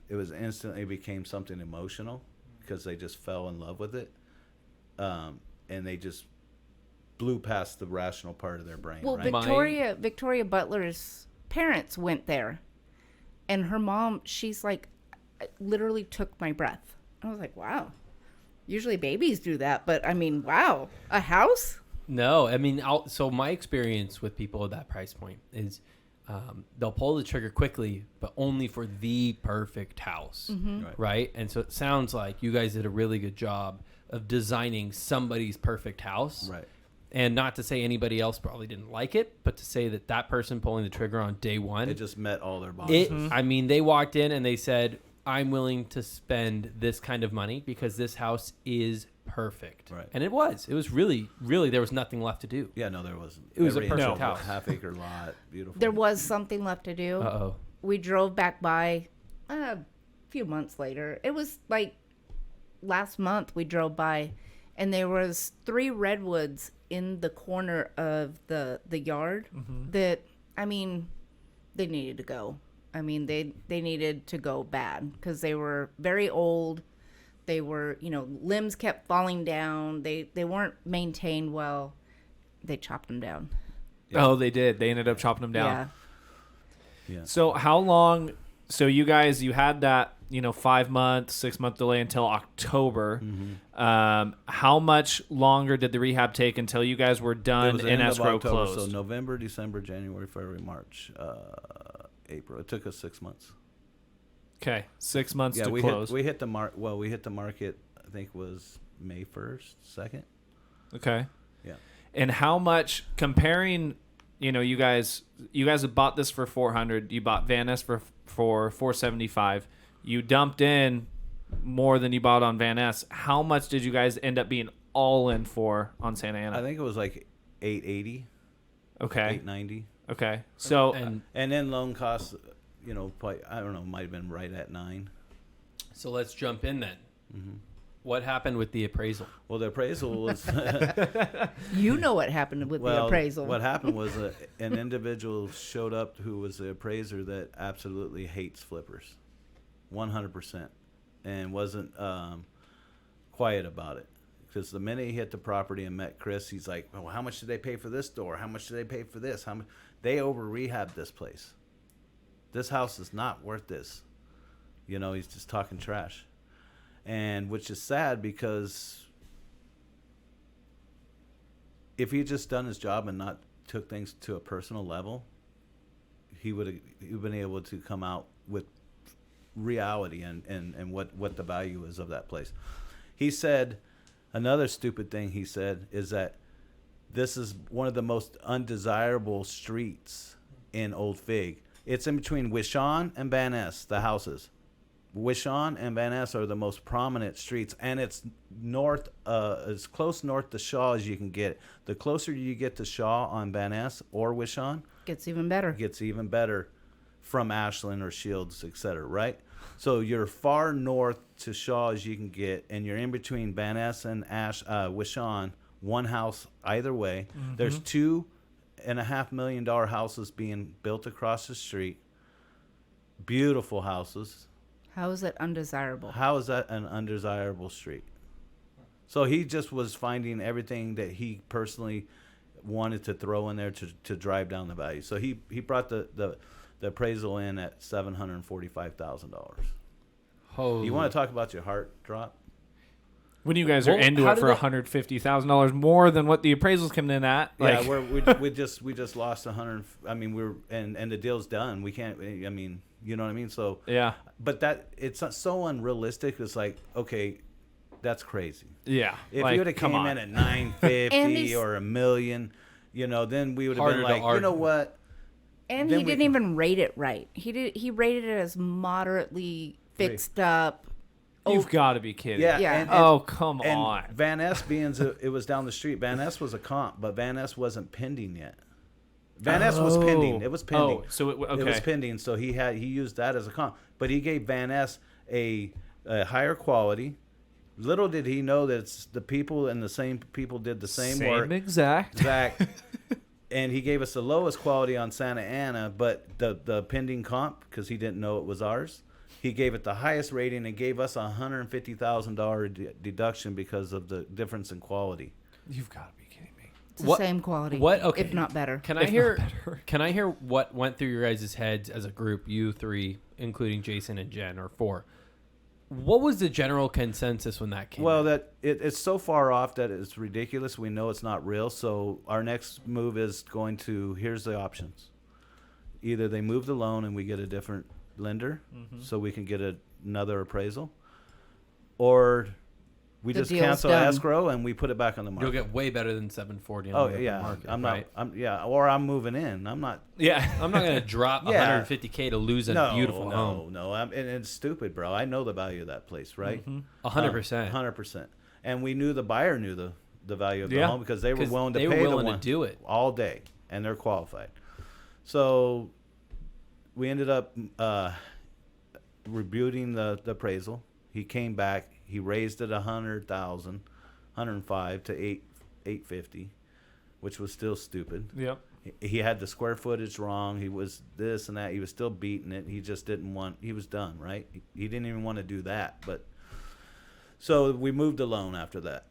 it was instantly became something emotional, because they just fell in love with it, and they just blew past the rational part of their brain. Well, right? Victoria Butler's parents went there, and her mom, she's like, literally took my breath. I was like, wow. Usually babies do that, but I mean, wow, a house? No, I mean, so my experience with people at that price point is they'll pull the trigger quickly, but only for the perfect house, right? And so it sounds like you guys did a really good job of designing somebody's perfect house. Right. And not to say anybody else probably didn't like it, but to say that person pulling the trigger on day one, It just met all their boxes. I mean, they walked in and they said, I'm willing to spend this kind of money because this house is perfect. Right. And it was really, there was nothing left to do. Yeah, no, there wasn't. It was a Every inch perfect of house. half-acre lot, beautiful. There was something left to do. Uh-oh. We drove back by a few months later. It was like last month we drove by, and there was 3 redwoods in the corner of the yard that, I mean, they needed to go. I mean, they needed to go bad because they were very old. They were, limbs kept falling down. They weren't maintained well. They chopped them down. Oh, they did. They ended up chopping them down. Yeah. Yeah. So how long? So you guys, you had that 5-month, 6-month delay until October. How much longer did the rehab take until you guys were It done was the and end of escrow October, closed? So November, December, January, February, March, April. It took us 6 months. Okay, 6 months Yeah, to we close. we hit the market. I think was May 1st, 2nd. Okay. Yeah. And how much comparing? You guys have bought this for 400. You bought Van Ness for 475. You dumped in more than you bought on Van Ness. How much did you guys end up being all in for on Santa Ana? I think it was like 880, Okay. 890, Okay. So And and then loan costs. Probably, I don't know, might have been right at 9. so let's jump in then. Mm-hmm. What happened with the appraisal? Well, the appraisal was You know what happened with the appraisal. What happened was an individual showed up who was the appraiser that absolutely hates flippers, 100%, and wasn't quiet about it. Because the minute he hit the property and met Chris, he's like, "Well, how much did they pay for this door? How much did they pay for this? How much?" They over rehabbed this place. This house is not worth this. He's just talking trash. And which is sad because if he just done his job and not took things to a personal level, he would have been able to come out with reality and what the value is of that place. He said, another stupid thing he said is that this is one of the most undesirable streets in Old Fig. It's in between Wishon and Van Ness, the houses. Wishon and Van Ness are the most prominent streets, and it's north, as close north to Shaw as you can get. The closer you get to Shaw on Van Ness or Wishon, Gets even better. gets even better from Ashland or Shields, etc. Right? So you're far north to Shaw as you can get, and you're in between Van Ness and Wishon, one house either way. Mm-hmm. There's $2.5 million houses being built across the street. Beautiful houses. How is it undesirable? How is that an undesirable street? So he just was finding everything that he personally wanted to throw in there to drive down the value. So he brought the appraisal in at $745,000. Holy. You want to talk about your heart drop? when you guys are Well, into how it did for that- $150,000 more than what the appraisal's coming in at, like, Yeah, we just lost 100. I mean, and the deal's done. We can't. I mean, you know what I mean. So yeah, but it's not so unrealistic. It's like, okay, that's crazy. yeah. If like, you would have come came on. in at 950 Andy's- or $1 million, then we would have Harder been to like, you argue. know what? And Then he we didn't can- even rate it right. He rated it as moderately fixed up. You've got to be kidding. Yeah. Yeah. Oh, come and on. Van Ness it was down the street. Van Ness was a comp, but Van Ness wasn't pending yet. Van Ness was pending. It was pending. Oh, so it It was okay. pending, so he used that as a comp. But he gave Van Ness a higher quality. Little did he know that it's the people and the same people did the same work. exact. Exact. And he gave us the lowest quality on Santa Ana, but the pending comp, because he didn't know it was ours, he gave it the highest rating and gave us a $150,000 deduction because of the difference in quality. You've got to be kidding me. It's the What- same quality. what- okay. If not better. Can I If not hear? better. Can I hear what went through your guys' heads as a group? You three, including Jason and Jen, or four. What was the general consensus when that came? Well, out? that it's so far off that it's ridiculous. We know it's not real. So our next move is going to, here's the options. Either they move the loan and we get a different lender so we can get another appraisal, or we The just deal's cancel done. escrow and we put it back on the you'll market. get way better than 740. On Oh the open yeah, market, I'm right? not. Or I'm moving in. I'm not. Yeah. I'm not gonna drop Yeah. 150K to lose a No, beautiful home. no. And it's stupid, bro. I know the value of that place, right? 100%. 100%. And we knew the buyer knew the value of the Yeah. home because they were 'Cause willing to they were pay willing the to one do it. all day, and they're qualified. So we ended up rebuting the appraisal. He came back. He raised it 100,000, 105 to 850, which was still stupid. Yep. He had the square footage wrong. He was this and that. He was still beating it. He just didn't want. He was done, right? He didn't even want to do that. But so we moved the loan after that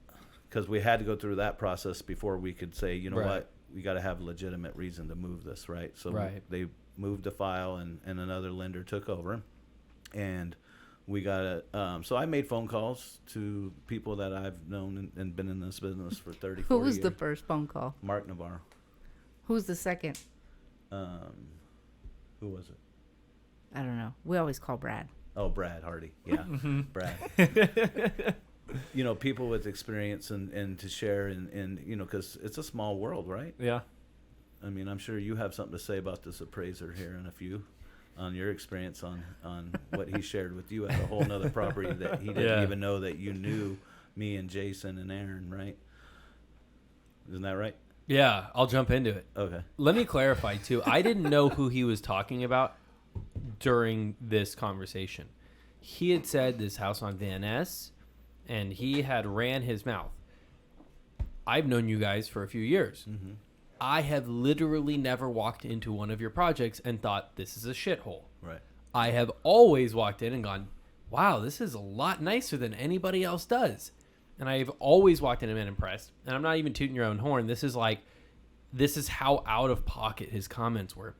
because we had to go through that process before we could say, you know Right. what, we got to have a legitimate reason to move this, right? So Right. they moved the file, and another lender took over, and we got it. So I made phone calls to people that I've known and been in this business for 30, 40 Who was years. the first phone call? Mark Navarro. Who's the second? Who was it? I don't know. We always call Brad. Oh, Brad Hardy. Yeah, Brad. You know, people with experience and to share and you know, because it's a small world, right? Yeah. I mean, I'm sure you have something to say about this appraiser here in a few on your experience on what he shared with you at a whole nother property that he didn't even know that you knew me and Jason and Aaron, right? Isn't that right? Yeah, I'll jump into it. Okay. Let me clarify, too. I didn't know who he was talking about during this conversation. He had said this house on Van Ness, and he had ran his mouth. I've known you guys for a few years. Mm-hmm. I have literally never walked into one of your projects and thought, this is a shithole. Right. I have always walked in and gone, wow, this is a lot nicer than anybody else does. And I've always walked in and been impressed. And I'm not even tooting your own horn. This is how out of pocket his comments were.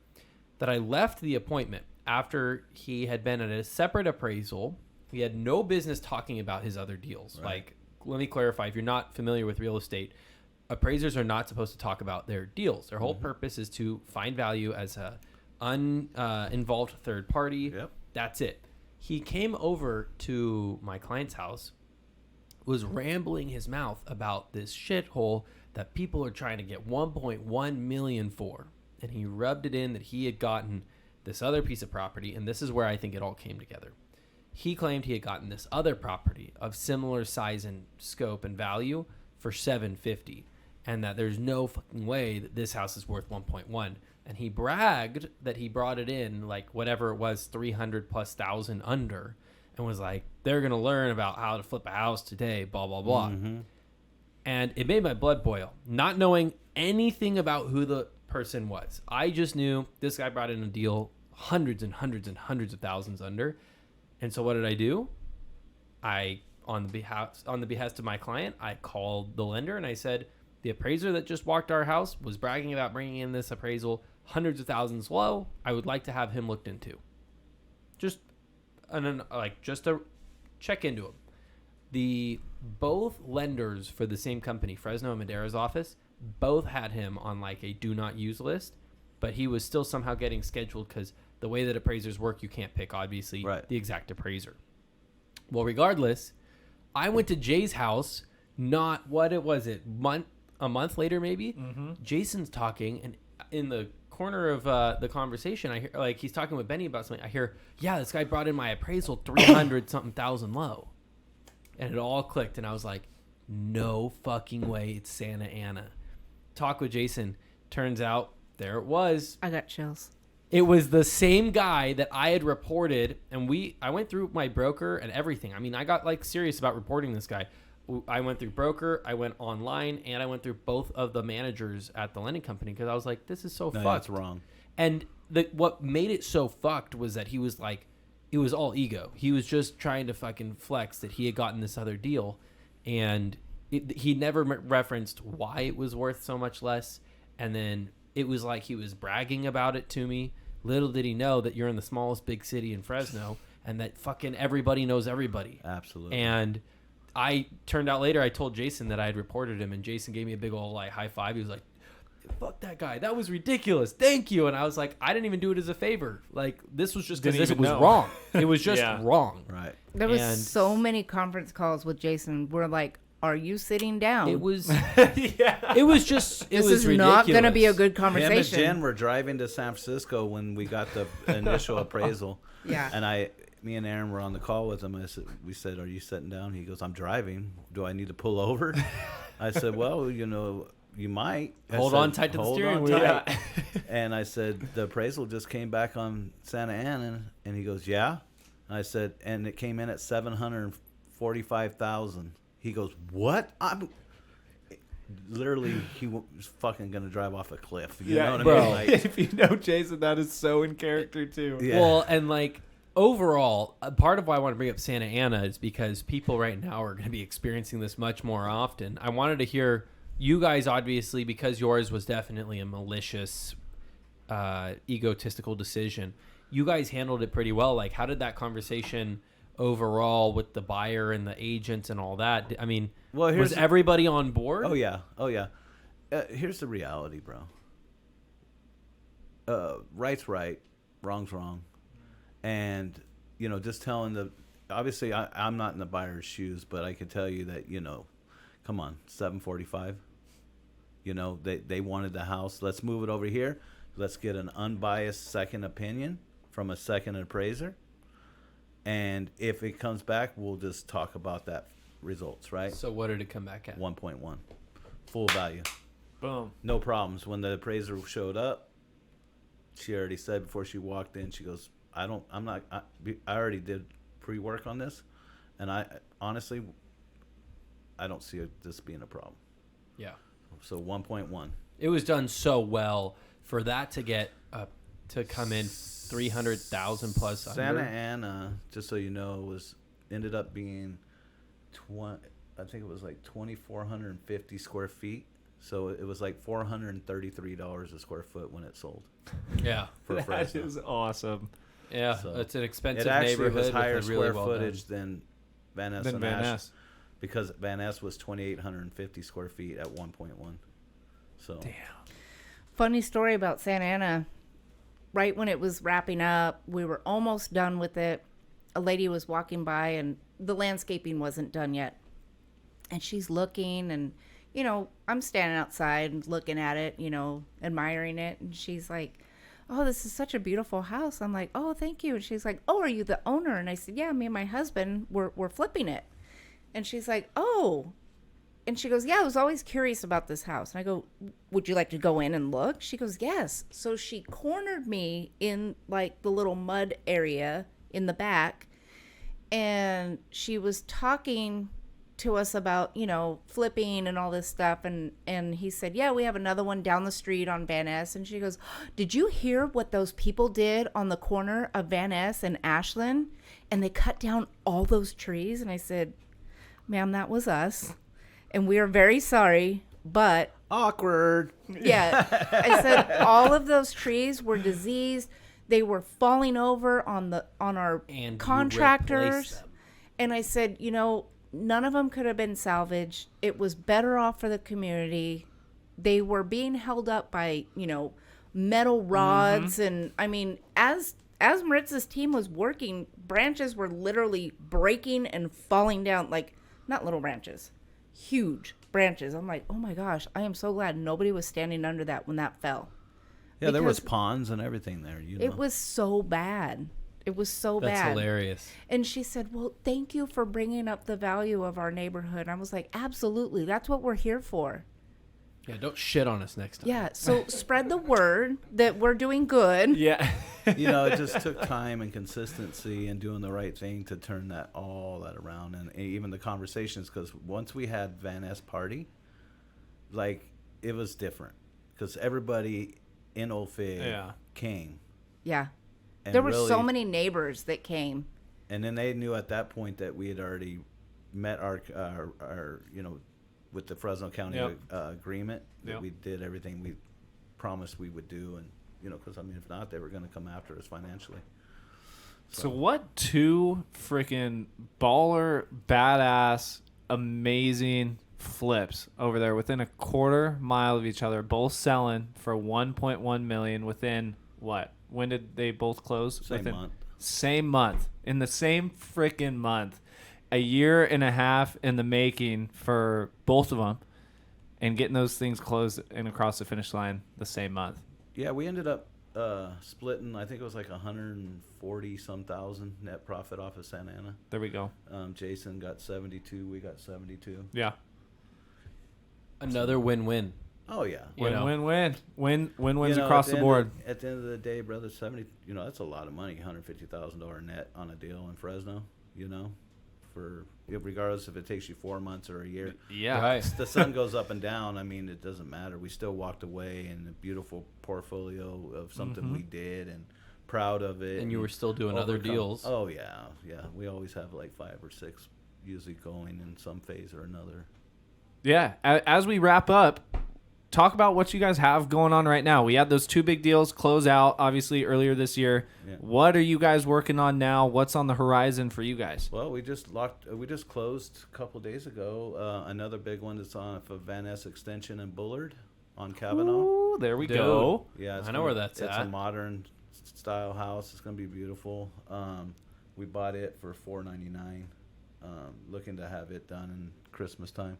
That I left the appointment after he had been at a separate appraisal. He had no business talking about his other deals. Right. Like, let me clarify, if you're not familiar with real estate, appraisers are not supposed to talk about their deals. Their whole purpose is to find value as a uninvolved third party. Yep. That's it. He came over to my client's house, was rambling his mouth about this shithole that people are trying to get 1.1 million for. And he rubbed it in that he had gotten this other piece of property, and this is where I think it all came together. He claimed he had gotten this other property of similar size and scope and value for $750, and that there's no fucking way that this house is worth 1.1. And he bragged that he brought it in like whatever it was, 300,000+ under, and was like, they're gonna learn about how to flip a house today, blah blah blah. And it made my blood boil, not knowing anything about who the person was. I just knew this guy brought in a deal hundreds and hundreds and hundreds of thousands under. And so what did I do? I, on the behest of my client, I called the lender and I said, the appraiser that just walked our house was bragging about bringing in this appraisal hundreds of thousands low. I would like to have him looked into. Just to check into him. Both lenders for the same company, Fresno and Madera's office, both had him on like a do not use list, but he was still somehow getting scheduled because the way that appraisers work, you can't pick, obviously, the exact appraiser. Well, regardless, I went to Jay's house, a month later maybe. Jason's talking, and in the corner of the conversation, I hear, like, he's talking with Benny about something. I hear, yeah, this guy brought in my appraisal 300-something thousand low. And it all clicked, and I was like, no fucking way, it's Santa Ana. Talk with Jason. Turns out, there it was. I got chills. It was the same guy that I had reported, and I went through my broker and everything. I mean, I got like serious about reporting this guy. I went through broker, I went online, and I went through both of the managers at the lending company because I was like, this is so fucked. That's wrong. And what made it so fucked was that he was like, it was all ego. He was just trying to fucking flex that he had gotten this other deal, and he never referenced why it was worth so much less. And then it was like he was bragging about it to me. Little did he know that you're in the smallest big city in Fresno, and that fucking everybody knows everybody. Absolutely. And I turned out later, I told Jason that I had reported him, and Jason gave me a big old like high five. He was like, fuck that guy. That was ridiculous. Thank you. And I was like, I didn't even do it as a favor. Like, this was just because it was wrong. It was just wrong. Right. There was so many conference calls with Jason. We're like, are you sitting down? It was, it was just, it this was is ridiculous. not going to be a good Him and conversation. Jen were driving to San Francisco when we got the initial appraisal. Yeah. And me and Aaron were on the call with him. We said, are you sitting down? He goes, I'm driving. Do I need to pull over? I said, well, you know, you might. Hold on tight to the steering wheel. Yeah. And I said, the appraisal just came back on Santa Ana. And he goes, yeah. And I said, and it came in at $745,000. He goes, what? Literally, he was fucking going to drive off a cliff. You know what I mean? Like, if you know Jason, that is so in character, too. Yeah. Well, and like, overall, part of why I want to bring up Santa Ana is because people right now are going to be experiencing this much more often. I wanted to hear you guys, obviously, because yours was definitely a malicious, egotistical decision. You guys handled it pretty well. Like, how did that conversation overall with the buyer and the agents and all that? I mean, was everybody on board? Oh, yeah. Here's the reality, bro. Right's right, wrong's wrong. And just telling obviously I'm not in the buyer's shoes, but I can tell you that, come on, 745. They wanted the house. Let's move it over here. Let's get an unbiased second opinion from a second appraiser. And if it comes back, we'll just talk about that results, right? So what did it come back at? 1.1. Full value. Boom. No problems. When the appraiser showed up, she already said before she walked in, she goes, I already did pre-work on this. And I honestly don't see this being a problem. Yeah. So 1.1. It was done so well for that to get to come in 300,000 plus. Santa Ana, just so you know, ended up being I think it was like 2,450 square feet. So it was like $433 a square foot when it sold. Yeah. For That Fresno. is awesome. Yeah, So it's an expensive it actually neighborhood. was higher with a really square well footage done. than Van Ness Then and Van Ash, Ness. because Van Ness was 2,850 square feet at 1.1. So Damn. Funny story about Santa Ana. Right when it was wrapping up, we were almost done with it. A lady was walking by and the landscaping wasn't done yet. And she's looking and, I'm standing outside looking at it, admiring it. And she's like, oh, this is such a beautiful house. I'm like, oh, thank you. And she's like, oh, are you the owner? And I said, yeah, me and my husband, we're flipping it. And she's like, oh. And she goes, yeah, I was always curious about this house. And I go, would you like to go in and look? She goes, yes. So she cornered me in like the little mud area in the back. And she was talking to us about, flipping and all this stuff. And he said, yeah, we have another one down the street on Van Ness. And she goes, did you hear what those people did on the corner of Van Ness and Ashland? And they cut down all those trees. And I said, ma'am, that was us. And we are very sorry, but awkward. Yeah. I said all of those trees were diseased. They were falling over on our And contractors. And I said, none of them could have been salvaged. It was better off for the community. They were being held up by, metal rods. Mm-hmm. And I mean, as Maritza's team was working, branches were literally breaking and falling down, like not little branches. Huge branches. I'm like, oh my gosh, I am so glad nobody was standing under that when that fell. Yeah, there was ponds and everything there. It was so bad. It was so bad. That's hilarious. And she said, well, thank you for bringing up the value of our neighborhood. I was like, absolutely. That's what we're here for. Yeah, don't shit on us next time. Yeah, so spread the word that we're doing good. Yeah. It just took time and consistency and doing the right thing to turn all that around. And even the conversations, because once we had Van Ness party, like, it was different. Because everybody in Old Fig came. Yeah. And there were really, so many neighbors that came. And then they knew at that point that we had already met our with the Fresno County agreement, that we did everything we promised we would do. And, because, if not, they were going to come after us financially. So what two freaking baller, badass, amazing flips over there within a quarter mile of each other, both selling for $1.1 million within what? When did they both close? Same month. In the same freaking month. A year and a half in the making for both of them, and getting those things closed and across the finish line the same month. Yeah, we ended up splitting, I think it was like 140-some thousand net profit off of Santa Ana. There we go. Jason got 72, we got 72. Yeah. Another win-win. Oh, yeah. Win-wins across the board. At the end of the day, brother, 70, that's a lot of money, $150,000 net on a deal in Fresno, for regardless if it takes you 4 months or a year. Yeah. Right. The sun goes up and down. It doesn't matter. We still walked away in a beautiful portfolio of something we did and proud of it. And you were still doing other deals. Oh, yeah. Yeah. We always have like 5 or 6 usually going in some phase or another. Yeah. As we wrap up, talk about what you guys have going on right now. We had those 2 big deals close out, obviously, earlier this year. Yeah. What are you guys working on now? What's on the horizon for you guys? Well, we just closed a couple days ago. Another big one that's on for Van Ness Extension and Bullard on Kavanaugh. Ooh, there we go. Yeah, I know where that's at. It's a modern style house. It's going to be beautiful. We bought it for $499. Looking to have it done in Christmas time.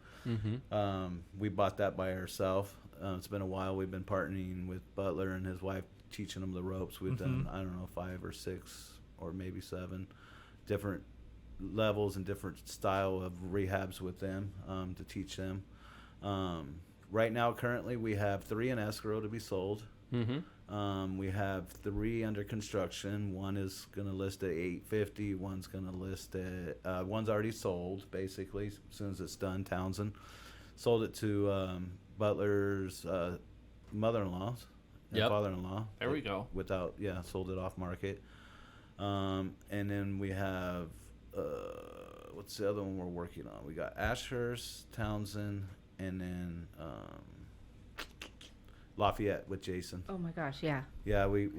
We bought that by ourselves. It's been a while. We've been partnering with Butler and his wife, teaching them the ropes. We've done, I don't know, 5 or 6 or maybe 7 different levels and different style of rehabs with them to teach them. Right now, currently, we have 3 in escrow to be sold. We have 3 under construction. One is going to list at $850. One's going to list at one's already sold. Basically, as soon as it's done, Townsend sold it to Butler's mother-in-law and father-in-law. There we go. Sold it off market. And then we have what's the other one we're working on? We got Ashurst, Townsend, and then Lafayette with Jason. Oh my gosh, yeah. Yeah, we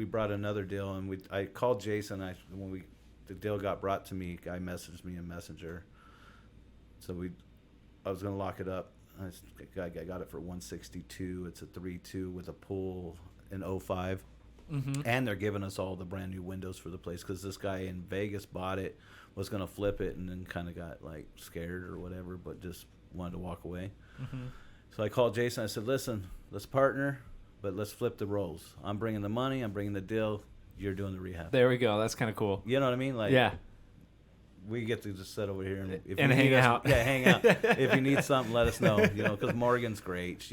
brought another deal, and I called Jason. When the deal got brought to me, guy messaged me in Messenger. So I was gonna lock it up. I got it for $162. It's a 3.2 with a pool in 05. And they're giving us all the brand new windows for the place because this guy in Vegas bought it, was gonna flip it, and then kind of got like scared or whatever, but just wanted to walk away. So I called Jason. I said, listen, let's partner, but let's flip the roles. I'm bringing the money. I'm bringing the deal. You're doing the rehab. There we go. That's kind of cool. You know what I mean? Like, yeah. We get to just sit over here and hang out. Yeah, hang out. If you need something, let us know. Because Morgan's great.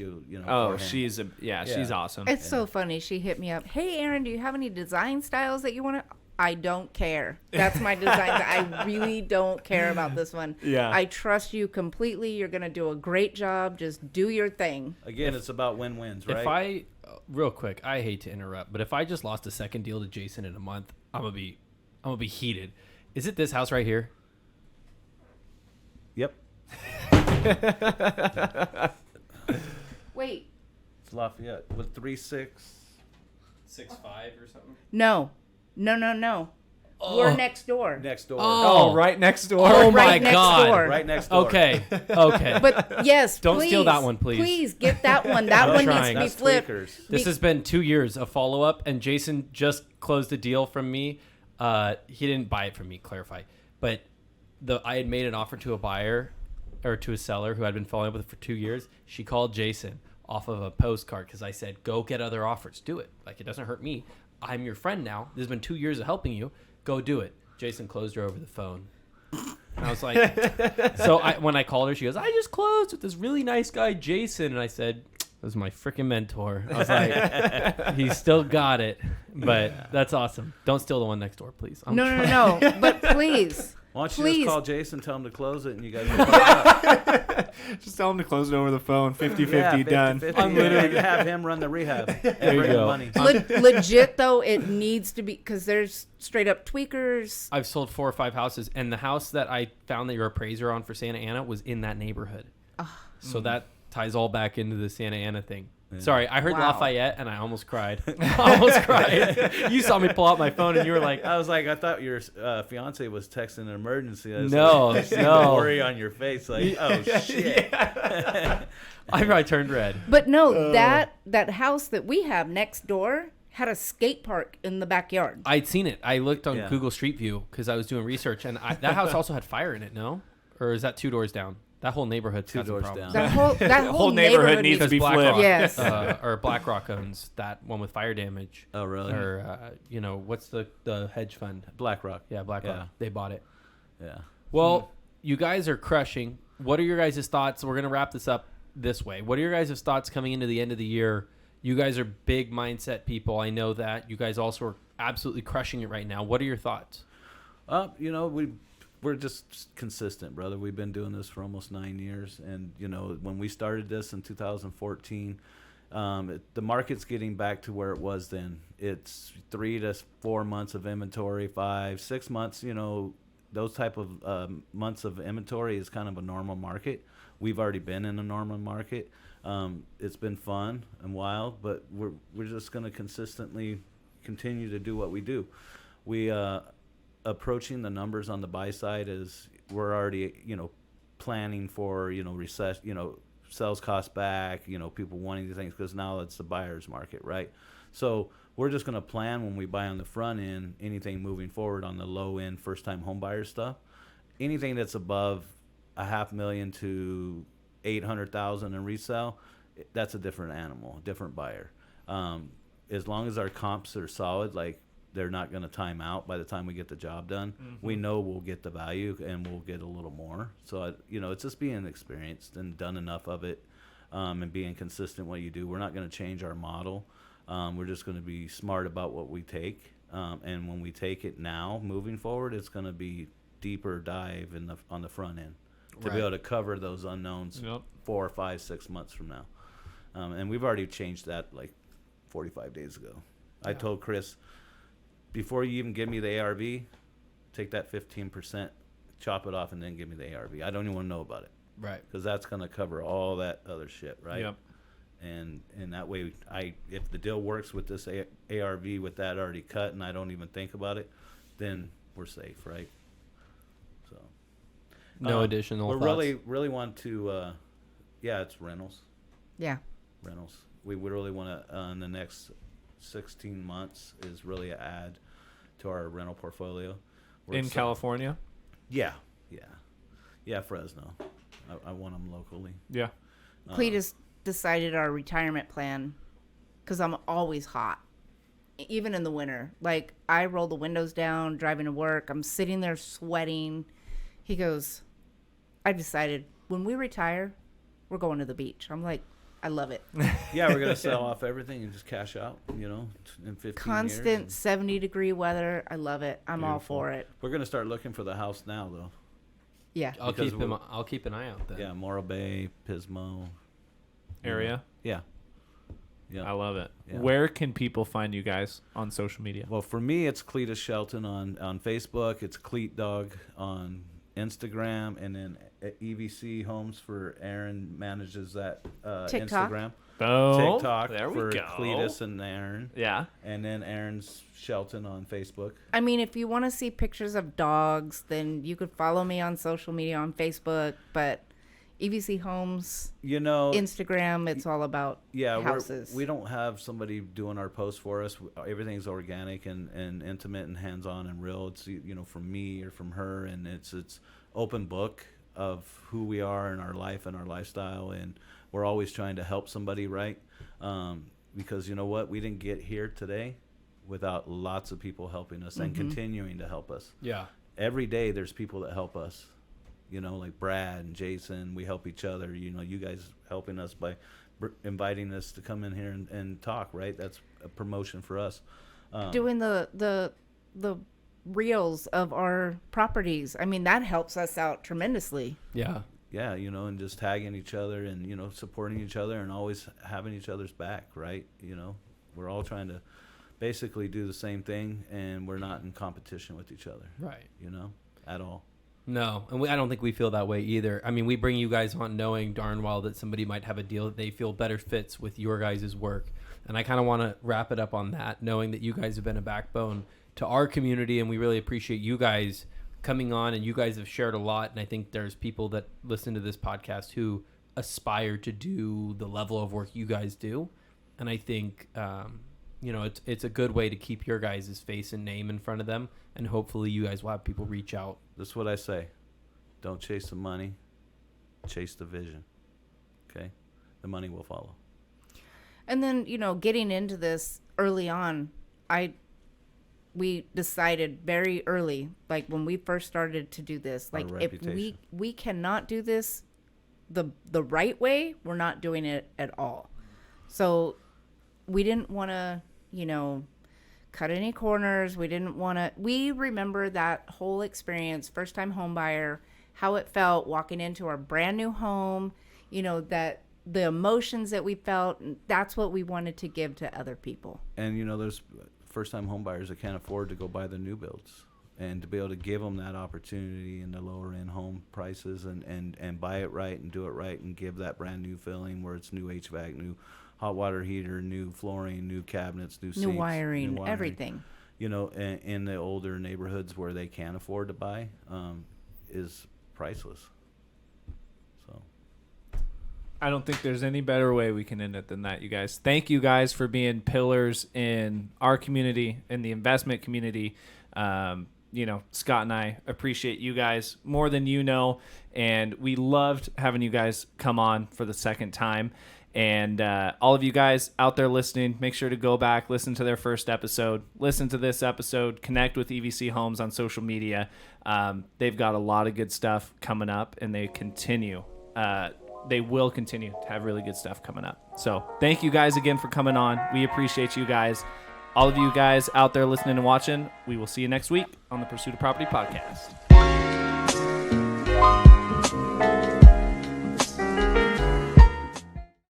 Oh, she's awesome. It's so funny. She hit me up. Hey, Erin, do you have any design styles that you want to? I don't care. That's my design. I really don't care about this one. Yeah. I trust you completely. You're going to do a great job. Just do your thing. Again, it's about win-wins, right? Real quick, I hate to interrupt, but if I just lost a second deal to Jason in a month, I'm gonna be heated. Is it this house right here? Yep. Wait. It's Lafayette with 3.6. 6.5 or something? No. Oh. We're next door. Next door. Oh, right next door. Oh Right my next God. door. Right next door. Okay. But yes, Don't please, steal that one, please. Please get that one. That I'm one trying. needs to be That's flipped. tweakers. This has been 2 years of follow-up, and Jason just closed a deal from me. He didn't buy it from me, clarify. But I had made an offer to a buyer or to a seller who I'd been following up with for 2 years. She called Jason off of a postcard because I said, go get other offers. Do it. Like, it doesn't hurt me. I'm your friend now. This has been 2 years of helping you. Go do it. Jason closed her over the phone. And I was like, when I called her, she goes, I just closed with this really nice guy, Jason. And I said, that was my freaking mentor. I was like, he still got it. But that's awesome. Don't steal the one next door, please. No. But please. Why don't you Please. just call Jason, tell him to close it, and you guys will up. Just tell him to close it over the phone. 50-50 Yeah, done. 50-50. I'm literally You have him run the rehab. There you go. Money. Legit though, it needs to be because there's straight up tweakers. I've sold 4 or 5 houses, and the house that I found that your appraiser on for Santa Ana was in that neighborhood. So that ties all back into the Santa Ana thing. Yeah. Sorry, I heard Wow. Lafayette, and I almost cried. I almost cried. You saw me pull out my phone, and you were like, I thought your fiance was texting an emergency. I was No, like, the no. worry on your face, like, oh shit. I probably turned red. But no, that house that we have next door had a skate park in the backyard. I'd seen it. I looked on Yeah. Google Street View because I was doing research, and that house also had fire in it. No, or is that 2 doors down? That whole neighborhood's got some doors problems. down. That whole neighborhood needs to be BlackRock, flipped. Yes. Or BlackRock owns that one with fire damage. Oh, really? Or what's the hedge fund? BlackRock. Yeah, BlackRock. Yeah. They bought it. Yeah. Well, you guys are crushing. What are your guys' thoughts? We're gonna wrap this up this way. What are your guys' thoughts coming into the end of the year? You guys are big mindset people. I know that. You guys also are absolutely crushing it right now. What are your thoughts? We're just consistent, brother. We've been doing this for almost 9 years, and when we started this in 2014, the market's getting back to where it was then. It's 3 to 4 months of inventory, 5, 6 months. Those type of months of inventory is kind of a normal market. We've already been in a normal market. It's been fun and wild, but we're just going to consistently continue to do what we do. We approaching the numbers on the buy side is we're already planning for recession, sales cost back, people wanting these things because now it's the buyer's market, right? So we're just going to plan when we buy on the front end, anything moving forward on the low end, first time home buyer stuff, anything that's above $500,000 to 800,000 in resale, that's a different animal, different buyer. As long as our comps are solid, like they're not going to time out by the time we get the job done, we know we'll get the value and we'll get a little more. So, it's just being experienced and done enough of it, and being consistent what you do. We're not going to change our model. We're just going to be smart about what we take. And when we take it now, moving forward, it's going to be deeper dive on the front end to be able to cover those unknowns 4 or 5, 6 months from now. And we've already changed that like 45 days ago. I told Chris, before you even give me the ARV, take that 15%, chop it off, and then give me the ARV. I don't even want to know about it. Right. Because that's going to cover all that other shit, right? Yep. And that way, if the deal works with this ARV with that already cut and I don't even think about it, then we're safe, right? So. No additional we thoughts? really want to, it's rentals. Yeah. Rentals. We would really want to, in the next 16 months, is really add to our rental portfolio. In California? Yeah, Fresno. I want them locally. Yeah. Cleadus decided our retirement plan because I'm always hot, even in the winter. Like, I roll the windows down, driving to work. I'm sitting there sweating. He goes, I decided when we retire, we're going to the beach. I'm like, I love it. Yeah, we're going to sell off everything and just cash out, in 15 Constant years. 70-degree weather. I love it. I'm all Beautiful. for it. We're going to start looking for the house now, though. Yeah. I'll Because keep an eye out then. Yeah, Morro Bay, Pismo. Area? Yeah. I love it. Yeah. Where can people find you guys on social media? Well, for me, it's Cleadus Shelton on Facebook. It's Cleat Dog on Instagram, and then EVC Homes for Erin manages that TikTok. Instagram. Boom. TikTok There we for go. Cleadus and Erin. Yeah. And then Erin's Shelton on Facebook. I mean, if you want to see pictures of dogs, then you could follow me on social media on Facebook. But EVC Homes, Instagram, it's all about houses. We don't have somebody doing our posts for us. Everything's organic and intimate and hands-on and real. It's from me or from her, and it's open book of who we are in our life and our lifestyle, and we're always trying to help somebody, right? Because you know what, we didn't get here today without lots of people helping us and continuing to help us. Yeah. Every day there's people that help us. Like Brad and Jason, we help each other. You guys helping us by inviting us to come in here and talk, right? That's a promotion for us. Doing the reels of our properties. I mean, that helps us out tremendously. Yeah. Yeah, and just tagging each other and, supporting each other and always having each other's back, right? We're all trying to basically do the same thing, and we're not in competition with each other. Right. At all. No, and I don't think we feel that way either. I mean, we bring you guys on knowing darn well that somebody might have a deal that they feel better fits with your guys' work. And I kind of want to wrap it up on that, knowing that you guys have been a backbone to our community, and we really appreciate you guys coming on, and you guys have shared a lot. And I think there's people that listen to this podcast who aspire to do the level of work you guys do. And I think, it's a good way to keep your guys' face and name in front of them. And hopefully you guys will have people reach out. This is what I say. Don't chase the money. Chase the vision. Okay? The money will follow. And then, getting into this early on, we decided very early, like when we first started to do this, like if we cannot do this the right way, we're not doing it at all. So we didn't want to, cut any corners. We remember that whole experience, first time home buyer, how it felt walking into our brand new home, that the emotions that we felt, that's what we wanted to give to other people. And, there's first time home buyers that can't afford to go buy the new builds, and to be able to give them that opportunity in the lower end home prices and buy it right and do it right and give that brand new feeling where it's new HVAC, new hot water heater, new flooring, new cabinets, new seats, new wiring, everything. In the older neighborhoods where they can't afford to buy, is priceless. So I don't think there's any better way we can end it than that, you guys. Thank you guys for being pillars in our community, in the investment community. Scott and I appreciate you guys more than you know, and we loved having you guys come on for the second time. And all of you guys out there listening, make sure to go back, listen to their first episode, listen to this episode, connect with EVC Homes on social media. They've got a lot of good stuff coming up, and they will continue to have really good stuff coming up. So thank you guys again for coming on. We appreciate you guys. All of you guys out there listening and watching, we will see you next week on the Pursuit of Property podcast.